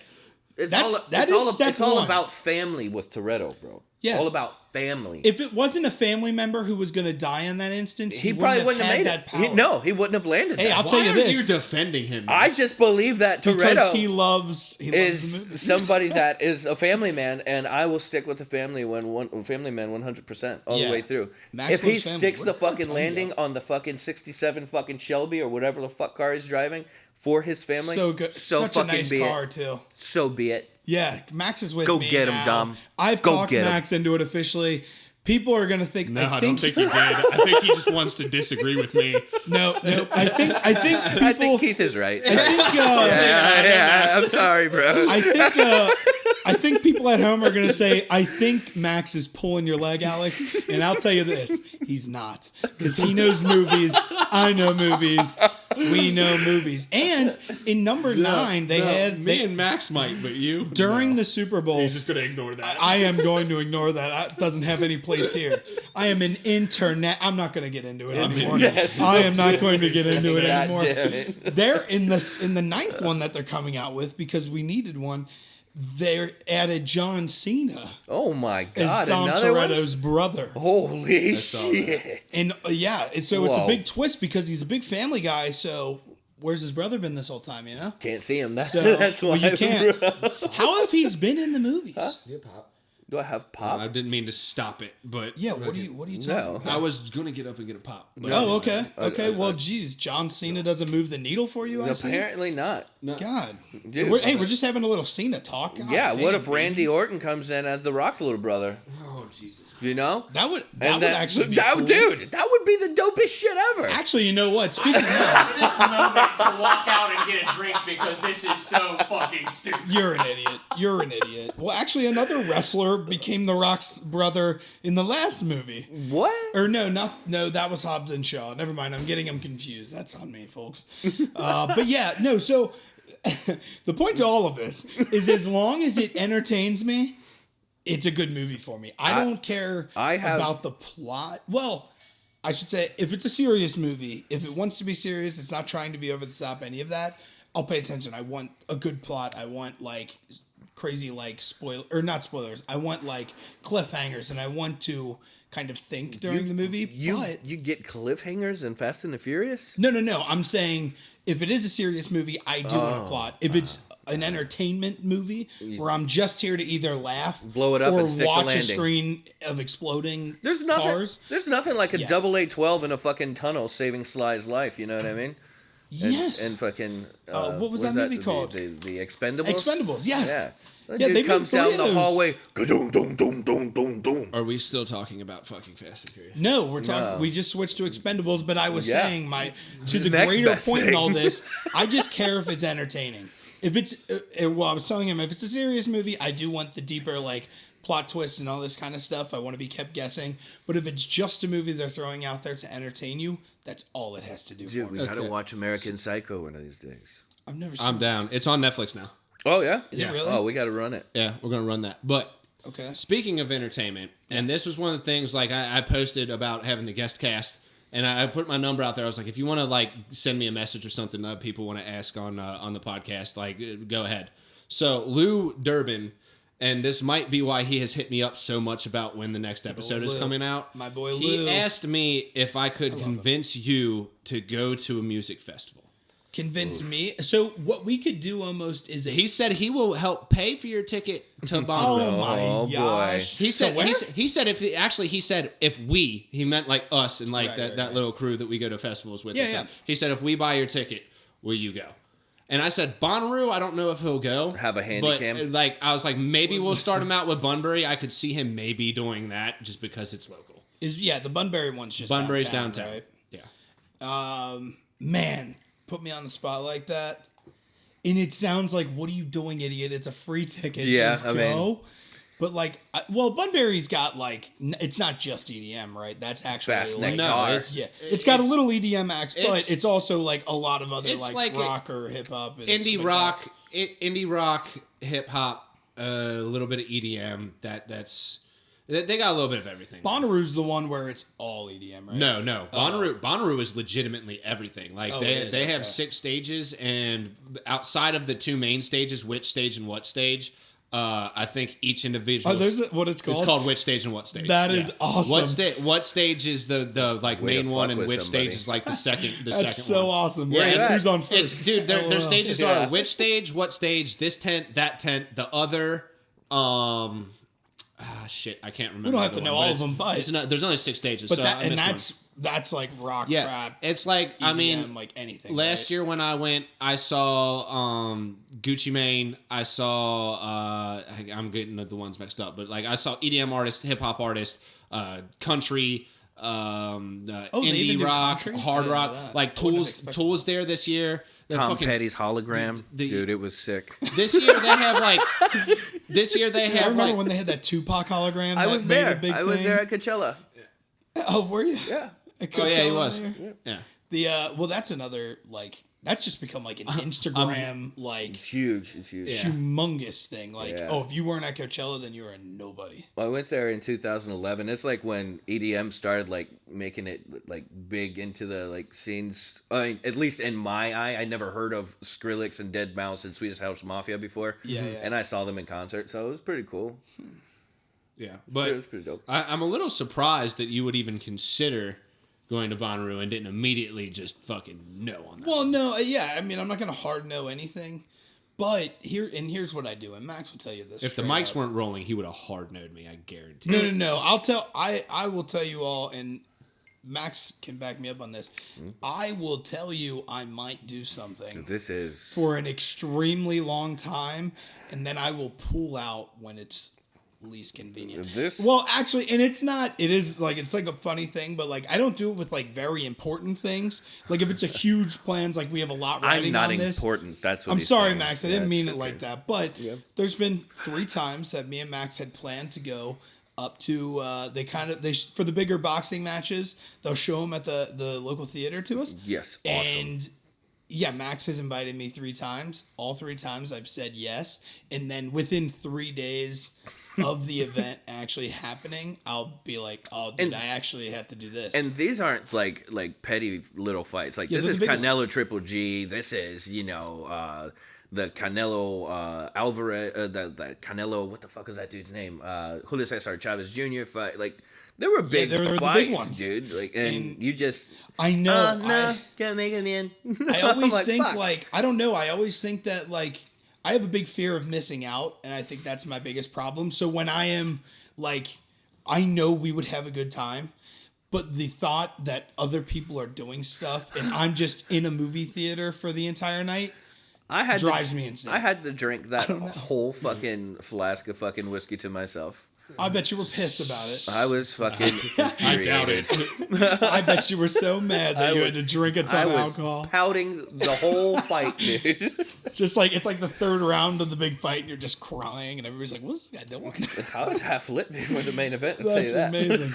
It's all about family with Toretto, bro. Yeah. All about family. If it wasn't a family member who was going to die in that instance, he probably wouldn't have made that it. power. He wouldn't have landed. Hey, that. I'll tell you this. Why are you defending him? I just believe that because Toretto he loves the movie. is somebody that is a family man, and I will stick with the family man 100% all the way through. If he sticks the fucking landing on the fucking 67 fucking Shelby or whatever the fuck car he's driving for his family, so good, such a nice car too. So be it. Yeah, Max is with Go me get him, now. Dom. I've talked Max into it officially. People are gonna think. No, I don't think he did. I think he just wants to disagree with me. No. I think people. I think Keith is right. I think. Yeah. I'm sorry, bro. I think people at home are gonna say, "I think Max is pulling your leg, Alex," and I'll tell you this: he's not, because he knows movies. I know movies. We know movies. And in number 9, they had me and Max might, but you during the Super Bowl. He's just gonna ignore that. I am going to ignore that. That doesn't have any place here. I am an internet. I'm not going to get into it anymore. I am not going to get into it anymore. They're in the 9th one that they're coming out with, because we needed one. They added John Cena. Oh my God! As Dom Toretto's brother. Holy shit! And it's a big twist, because he's a big family guy. So where's his brother been this whole time? You know, can't see him. That's why you can't. How have he's been in the movies? Huh? Do I have pop? I didn't mean to stop it, but yeah. What are you talking about? I was gonna get up and get a pop. But okay. Well, geez, John Cena doesn't move the needle for you. Apparently not. No. God, dude, we're just having a little Cena talk. God what if damn, Randy Orton comes in as The Rock's little brother? Oh Jesus You know? That would And actually be that, cool. dude, that would be the dopest shit ever. Actually, you know what? Speaking of This moment to walk out and get a drink because this is so fucking stupid. You're an idiot. You're an idiot. Well, actually, another wrestler became The Rock's brother in the last movie. What? Or no, that was Hobbs and Shaw. Never mind, I'm getting them confused. That's on me, folks. But yeah, no, so the point to all of this is as long as it entertains me, it's a good movie for me. I don't care about the plot. Well, I should say, if it's a serious movie, if it wants to be serious, it's not trying to be over the top, any of that, I'll pay attention. I want a good plot. I want like crazy like not spoilers. I want like cliffhangers, and I want to kind of think during the movie. You get cliffhangers in Fast and the Furious? No. I'm saying if it is a serious movie, I do want a plot. If it's an entertainment movie where I'm just here to either laugh, blow it up, or and stick the watch a landing. screen of exploding There's nothing. cars. There's nothing like a double 812 in a fucking tunnel saving Sly's life. You know what I mean? Yes. And fucking. What was that movie called? The Expendables. Expendables. Yes. Yeah. That Yeah, dude they made comes 3 down of the those. hallway. Ka-dum, dum, dum, dum, dum, dum. Are we still talking about fucking Fast and Furious? No, we're talking. No. We just switched to Expendables, but I was Yeah. saying to the Next greater best point in thing. all this, I just care if it's entertaining. If it's I was telling him if it's a serious movie, I do want the deeper like plot twists and all this kind of stuff. I want to be kept guessing. But if it's just a movie they're throwing out there to entertain you, that's all it has to do Dude, for we me. gotta watch American Psycho one of these days. I've never seen. I'm down. It's on Netflix now. Oh yeah. Is it really? Oh, we gotta run it. Yeah, we're gonna run that. But Okay. speaking of entertainment, and this was one of the things like I posted about having the guest cast, and I put my number out there. I was like, if you want to like send me a message or something that people want to ask on the podcast, like go ahead. So Lou Durbin, and this might be why he has hit me up so much about when the next episode is Lou. coming out. My boy He Lou. asked me if I could convince you to go to a music festival. Convince me. So what we could do almost is He said he will help pay for your ticket to Bonnaroo. Oh my Oh, boy. gosh. He said, So where? he said if he said if he meant like us and like Right, that right. little crew that we go to festivals with. Yeah, and stuff. yeah. He said if we buy your ticket, will you go? And I said Bonnaroo, I don't know if he'll go. Have a handy but, cam? like I was like maybe we'll start him out with Bunbury. I could see him maybe doing that just because it's local. The Bunbury one's just Bunbury's downtown, downtown. right? Yeah. Man, put me on the spot like that. And it sounds like, what are you doing, idiot? It's a free ticket. Yeah, Just I go. mean- But like, Bunbury's got like, it's not just EDM, right? That's actually Fast like, Neck No, Tar. it's- yeah, it's got a it's- little EDM acts, but it's- it's also like a lot of other it's like like rock or hip hop, and Indie stuff rock, like indie rock, hip hop, a little bit of EDM. They got a little bit of everything. that. Bonnaroo's the one where it's all EDM, right? No. Bonnaroo is legitimately everything. Like Oh, they it is, they have okay. 6 stages, and outside of the 2 main stages, which stage and what stage, I think each individual. Oh, there's what it's called. It's called which stage and what stage. That is awesome. What stage is the like Way to main one, fuck and with which somebody. stage is like the second? That's so one. awesome. Yeah, Right, and who's on It's first? dude. Their LOL. stages Yeah. are which stage, what stage, this tent, that tent, the other. Shit, I can't remember. We don't have the to other know one, all of them, but there's only 6 stages. but so that I and missed one. that's like rock, Yeah, rap. it's like I EDM, mean, like anything. last right? year when I went, I saw Gucci Mane. I saw I'm getting the ones mixed up, but like I saw EDM artist, hip hop artist, country, they even indie do rock, country? I hard didn't know rock. that. Like I wouldn't have Tools, expected Tools there this year. They're Tom fucking- Petty's hologram. the- Dude, it was sick. This year they have like. This year they I have remember like. when they had that Tupac hologram. I that was made there. A big I was thing. there at Coachella. Oh, were you? Yeah. At Oh yeah, he Coachella was. there? Yeah. The well, that's another like that's just become like an Instagram like It's huge. It's huge. Yeah. humongous thing. Like, Yeah. oh, if you weren't at Coachella, then you were a nobody. Well, I went there in 2011. It's like when EDM started like making it like big into the like scenes. I mean, at least in my eye, I never heard of Skrillex and Dead Mouse and Swedish House Mafia before. Yeah, yeah. And I saw them in concert, so it was pretty cool. Yeah, It but was pretty dope. I'm a little surprised that you would even consider going to Bonnaroo and didn't immediately just fucking no on that. Well, no, yeah. I mean, I'm not gonna hard no anything, but here's what I do, and Max will tell you this. If the straight mics up. weren't rolling, he would have hard knowed me. I guarantee. No. I will tell you all, and Max can back me up on this. I will tell you I might do something This is for an extremely long time, and then I will pull out when it's least convenient. This- Well, actually, and it's not. It is like it's like a funny thing, but like I don't do it with like very important things. Like if it's a huge plans, like we have a lot riding I'm not on this. important. That's what I'm he's sorry, saying. Max. I Yeah, didn't mean it's it okay. like that. But Yep. there's been 3 times that me and Max had planned to go up to. For the bigger boxing matches, they'll show them at the local theater to us. Yes, awesome. And yeah, Max has invited me 3 times. All 3 times I've said yes. And then within 3 days of the event actually happening, I'll be like, oh, dude, I actually have to do this. And these aren't like petty little fights. Like Yeah, this they're is the big Canelo ones. Triple G. This is the Canelo Alvarez. The Canelo. What the fuck is that dude's name? Julio Cesar Chavez Jr. fight. Like they were big they're the fights, big ones. dude. Like and you just I know. no, can't make him in. I always I'm think fuck. like I don't know. I always think that like I have a big fear of missing out, and I think that's my biggest problem. So when I am like, I know we would have a good time, but the thought that other people are doing stuff and I'm just in a movie theater for the entire night drives me insane. I had to drink that whole fucking flask of fucking whiskey to myself. I bet you were pissed about it. I was fucking I doubt infuriated. it. I bet you were so mad that you had to drink a I ton of was alcohol. pouting the whole fight, dude. It's just like it's like the 3rd round of the big fight, and you're just crying, and everybody's like, "What's this guy doing?" I was half lit before the main event. I'll tell you That's that. amazing.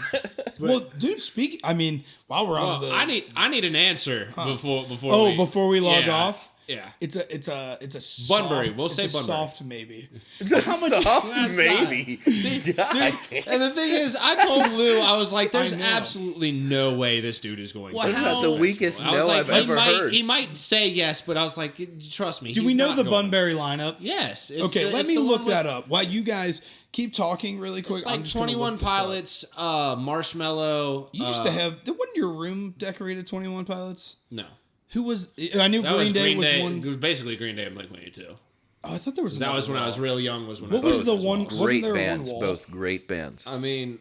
Well, dude, I mean, while we're on Well, the, I need an answer before. oh, before we log Yeah. off. Yeah. It's a Bunbury. soft- We'll it's say a Bunbury. soft maybe. How much? Soft That's maybe. God damn. And the thing is, I told Lou, I was like, "There's I know. absolutely no way this dude is going." Well, to how- this That's the festival." weakest I was no like, I've he ever might, heard. He might say yes, but I was like, "Trust me." Do he's we know not the going. Bunbury lineup? Yes. It's Okay, the- let it's me the look one with- that up. While you guys keep talking really quick, It's I'm like just gonna 21 look this up. Pilots, Marshmallow. You used to have. Wasn't your room decorated 21 Pilots? No. Who was? I knew That Green was Day Green was Day. one. It was basically Green Day and Blink-182. Oh, I thought there was. That another was when I was wall. real young. Was when What I was both the as one- well. wasn't Great there one bands, wall? both great bands. I mean,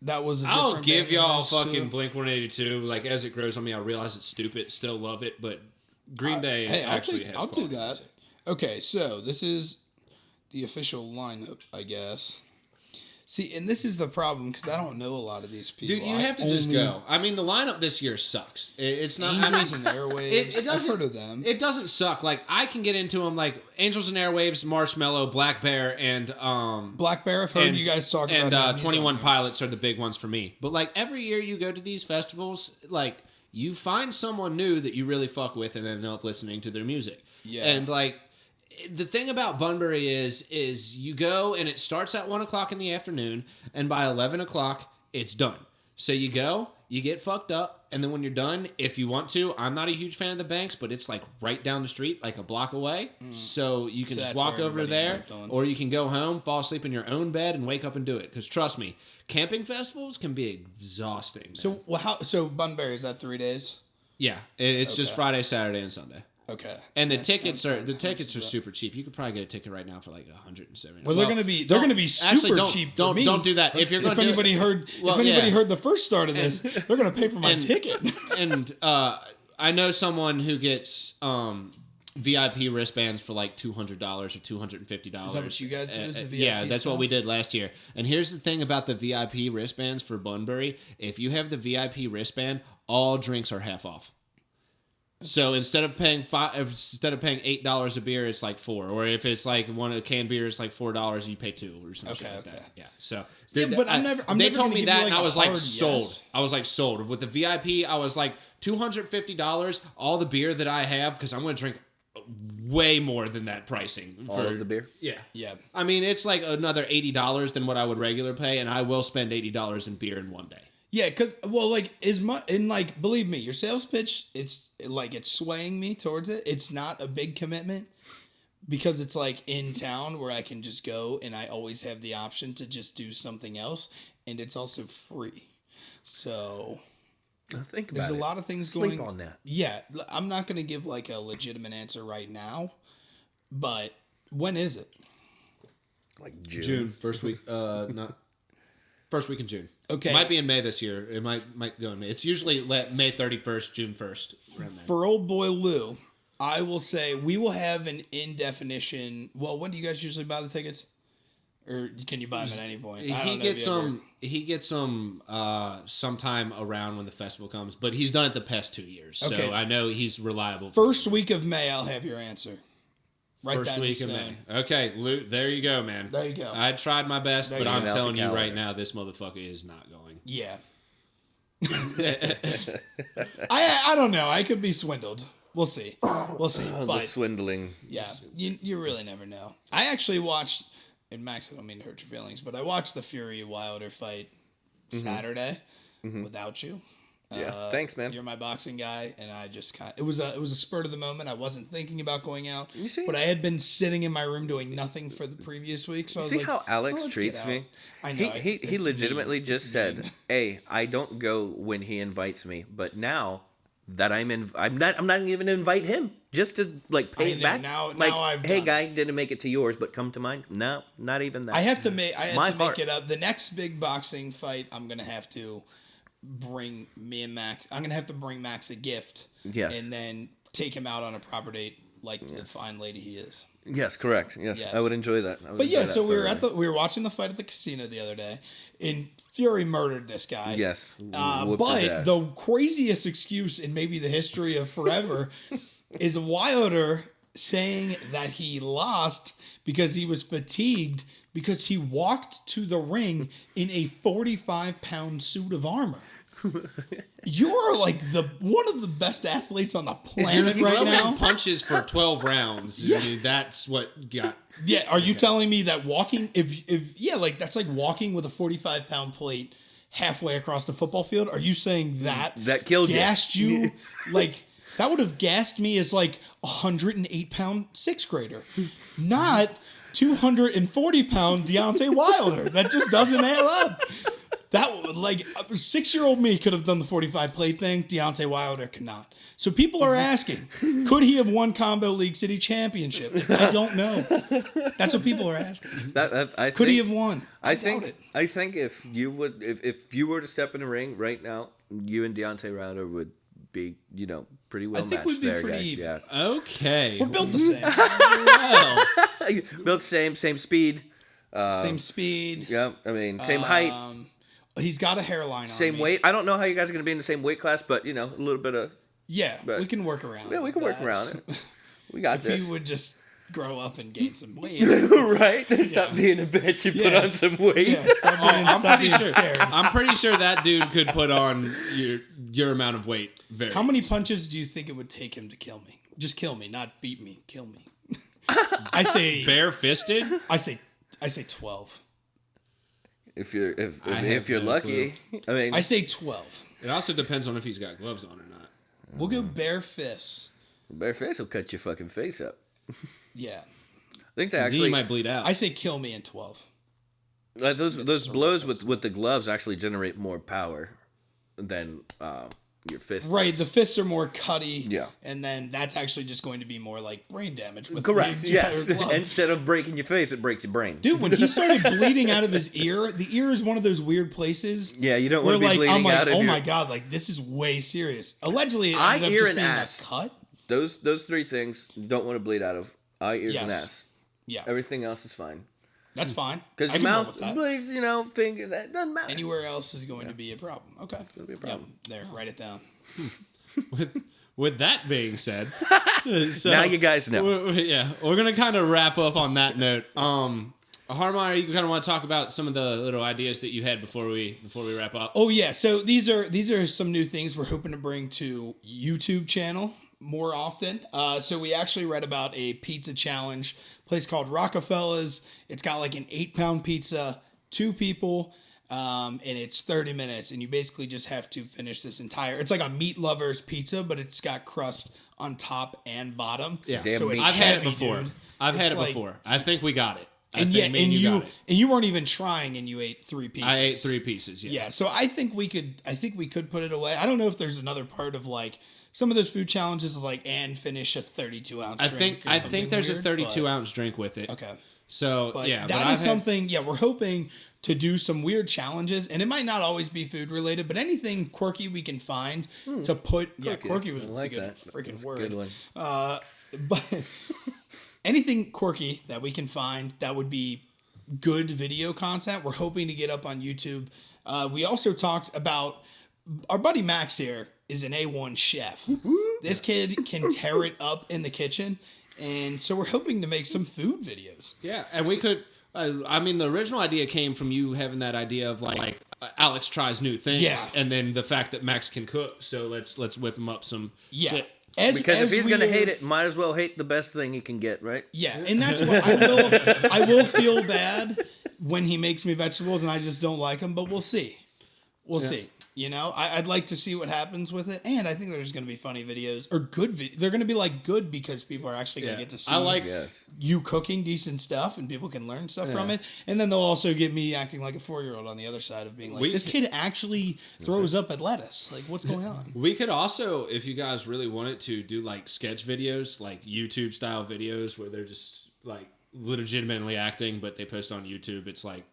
That was. I'll different give band than y'all those two. fucking Blink-182. Like as it grows on me, I realize it's stupid. Still love it, but Green Day Hey, actually has. I'll do quality that. music. Okay, so this is the official lineup, I guess. See, and this is the problem because I don't know a lot of these people. Dude, you I have to just only- go. I mean, the lineup this year sucks. It's not. I mean, Angels and Airwaves. it I've doesn't. heard of them. It doesn't suck. Like I can get into them. Like Angels and Airwaves, Marshmallow, Black Bear, and Black Bear. I've heard you guys talk about and him. He's 21 on there. Pilots are the big ones for me. But like every year you go to these festivals, like you find someone new that you really fuck with and end up listening to their music. Yeah. And like the thing about Bunbury is you go and it starts at 1 o'clock in the afternoon, and by 11 o'clock it's done. So you go, you get fucked up, and then when you're done, if you want to, I'm not a huge fan of the Banks, but it's like right down the street, like a block away. So you can So just that's walk where over everybody there, ends up going. or you can go home, fall asleep in your own bed, and wake up and do it. Because trust me, camping festivals can be exhausting. Man. So so Bunbury is that 3 days? yeah, it's just Okay. Friday, Saturday, and Sunday. Okay. And the That's- tickets that's are fine. the How much tickets is are that? super cheap. You could probably get a ticket right now for like $170. Well, they're gonna be super don't, cheap. For Don't me. don't do that. If you're going If to anybody heard the first start of this, they're gonna pay for my ticket. and I know someone who gets VIP wristbands for like $200 or $250. Is that what you guys do? Is the VIP yeah, that's what we stuff? did last year. And here's the thing about the VIP wristbands for Bunbury: if you have the VIP wristband, all drinks are half off. So instead of paying $8 a beer, it's like $4. Or if it's like a can beer, it's like $4. You pay $2 or something like that. Yeah. So Yeah, but I'm never they told told me me that, like and a I was like hard sold. yes. I was like sold with the VIP. I was like $250. All the beer that I have, because I'm going to drink way more than that pricing. All of the beer. Yeah. Yeah. I mean, it's like another $80 than what I would regular pay, and I will spend $80 in beer in one day. Yeah, because believe me, your sales pitch, it's swaying me towards it. It's not a big commitment because it's like in town where I can just go and I always have the option to just do something else, and it's also free. So Think about there's a it. lot of things Sleep going on that. Yeah, I'm not gonna give like a legitimate answer right now, but when is it? Like June. June, first week, not first week in June. Okay. Might be in May this year. It might go in May. It's usually May 31st, June 1st. Around there. For old boy Lou, I will say we will have an in definition. Well, when do you guys usually buy the tickets? Or can you buy them at any point? I He don't know gets if you ever- some. He gets some sometime around when the festival comes, but he's done it the past 2 years, so Okay. I know he's reliable. First week of May, I'll have your answer. Write First that in week of stone. May. Okay, Luke, there you go, man. There you go. I tried my best, There but you I'm go. telling you Calendar. right now, this motherfucker is not going. Yeah. I don't know. I could be swindled. We'll see. We'll see. Oh, the But swindling. yeah, you really never know. I actually watched, and Max, I don't mean to hurt your feelings, but I watched the Fury Wilder fight Saturday without you. Yeah, thanks, man. You're my boxing guy, and I just it was a spurt of the moment. I wasn't thinking about going out, You see? but I had been sitting in my room doing nothing for the previous week. So I was See like, how Alex "Oh, let's treats get me? out." I know. He it's legitimately mean. just It's said, mean. "Hey, I don't go when he invites me, but now that I'm not even invite him just to like pay I it know, back. now like, I've hey done guy, didn't make it to yours, but come to mine. No, not even that. I have to make My make heart. it up. The next big boxing fight, I'm gonna have to bring me and Max. I'm gonna have to bring Max a gift. Yes. And then take him out on a proper date like the fine lady he is. Yes, correct. Yes, Yes. I would enjoy that. I would But enjoy yeah, that so we were thoroughly. we were watching the fight at the casino the other day, and Fury murdered this guy. Yes, whooped his But ass. the craziest excuse in maybe the history of forever is Wilder saying that he lost because he was fatigued because he walked to the ring in a 45-pound suit of armor. You're like one of the best athletes on the planet right Throwing now. punches for 12 rounds. Yeah. I mean, that's what got. Yeah, are you telling me that walking like that's like walking with a 45-pound plate halfway across the football field? Are you saying that killed you? gassed you? Like that would have gassed me as like a 108-pound sixth grader, not 240-pound Deontay Wilder. That just doesn't add up. That like a 6-year-old me could have done the 45 plate thing. Deontay Wilder could not. So people are asking, could he have won Combo League City Championship? I don't know. That's what people are asking. Could he have won? I doubt think it. I think if you were to step in the ring right now, you and Deontay Wilder would be, pretty well think matched we'd be there, pretty guys. even. Yeah. Okay. We're built the same. Well, Built same speed. Same speed. Yeah, I mean, same height, He's got a hairline on same me. weight. I don't know how you guys are going to be in the same weight class, but, a little bit of... Yeah, But- we can work around. Yeah, we can work around it. We got If this. he would just grow up and gain some weight. Right? Stop being a bitch and put on Yes. some weight. Yeah, stop being, I'm stop pretty being sure. scared. I'm pretty sure that dude could put on your amount of weight. Very. How many punches do you think it would take him to kill me? Just kill me, not beat me. Kill me. I say Bare-fisted? I say 12. If you're I have if you're no lucky, I mean, I say 12. It also depends on if he's got gloves on or not. We'll go bare fists. bare face will cut your fucking face up. Yeah. I think they Then actually you might bleed out. I say kill me in 12. those so blows offensive. with the gloves actually generate more power than your fist. Right, the fists are more cutty. Yeah. And then that's actually just going to be more like brain damage with Correct. the Yes. entire glove. Instead of breaking your face, it breaks your brain. Dude, when he started bleeding out of his ear, the ear is one of those weird places. Yeah, you don't Where want to be like bleeding I'm like, out of oh your my god, like this is way serious. Allegedly, it eye, ended up ear, just and being ass. a cut. Those three things don't want to bleed out of: eye, ears, and Yes. ass. Yeah, Everything else is fine. that's fine. Because I your can roll mouth with that. bleeds, fingers, that doesn't matter. Anywhere else is going to be a problem. Okay, It'll be a problem. Yeah, there, write it down. With that being said, so Now you guys know. we're gonna kind of wrap up on that note. Harmeyer, you kind of want to talk about some of the little ideas that you had before we wrap up. Oh yeah, so these are some new things we're hoping to bring to YouTube channel more often. So we actually read about a pizza challenge, place called Rockefeller's. It's got like an 8-pound pizza, 2 people, and it's 30 minutes, and you basically just have to finish this entire. It's like a meat lover's pizza, but it's got crust on top and bottom. Yeah, Damn so it's meat. I've had it heavy, before. dude. I've had It's it like- before. I think we got it. I And think yeah, me and you got it. you weren't even trying, and you ate 3 pieces. I ate 3 pieces. Yeah, so I think we could put it away. I don't know if there's another part of like some of those food challenges is like and finish a 32-ounce. I think there's a 32 but, ounce drink with it. Okay, So but yeah, that but is I've something. Yeah, we're hoping to do some weird challenges, and it might not always be food related, but anything quirky we can find to put. Yeah, quirky was I a like good that. freaking That's a word. good one. But anything quirky that we can find that would be good video content. We're hoping to get up on YouTube. We also talked about our buddy Max here is an A1 chef. This kid can tear it up in the kitchen. And so we're hoping to make some food videos. Yeah, and we could. I mean, the original idea came from you having that idea of like Alex tries new things, and then the fact that Max can cook. So let's whip him up some. Yeah. shit. Because if he's gonna hate it, might as well hate the best thing he can get, right? Yeah, and that's what I will feel bad when he makes me vegetables and I just don't like them, but we'll see. We'll see. You know, I'd like to see what happens with it, and I think there's going to be funny videos or good. They're going to be like good because people are actually going to get to see you cooking decent stuff, and people can learn stuff from it. And then they'll also get me acting like a 4-year-old on the other side of being like, this kid actually throws up at lettuce. Like, what's going on? We could also, if you guys really wanted to, do like sketch videos, like YouTube style videos where they're just like legitimately acting, but they post on YouTube. It's like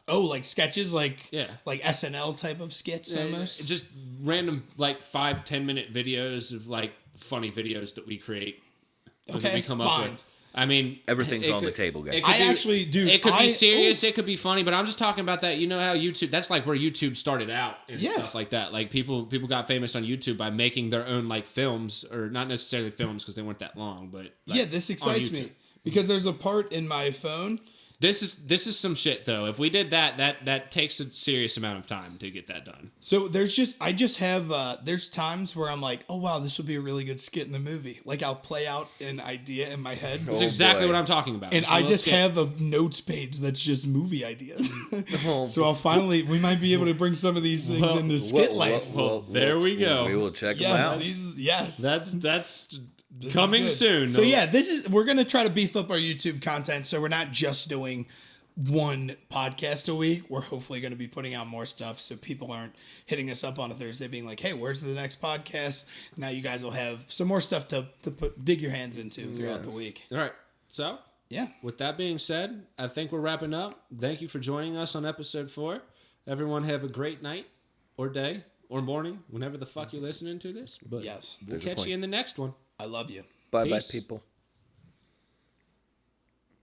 like sketches, like yeah, like SNL type of skits almost. Just random like 5-10 minute videos of like funny videos that we create. Okay, that we come up with. I mean, everything's on the table, guys. It could be serious. It could be funny, but I'm just talking about that. You know how YouTube? That's like where YouTube started out and stuff like that. Like people got famous on YouTube by making their own like films, or not necessarily films because they weren't that long, but like, this excites me because there's a part in my phone. This is some shit though. If we did that takes a serious amount of time to get that done. So there's times where I'm like, oh wow, this would be a really good skit in the movie. Like I'll play out an idea in my head. That's exactly what I'm talking about. And I just have a notes page that's just movie ideas. So we might be able to bring some of these things into skit life. There we go. We will check them out. That's coming soon. So we're going to try to beef up our YouTube content. So we're not just doing one podcast a week. We're hopefully going to be putting out more stuff. So people aren't hitting us up on a Thursday being like, hey, where's the next podcast? Now you guys will have some more stuff to dig your hands into throughout the week. All right. So with that being said, I think we're wrapping up. Thank you for joining us on episode 4. Everyone have a great night or day or morning, whenever the fuck you're listening to this. But we'll catch you in the next one. I love you. Bye-bye, people.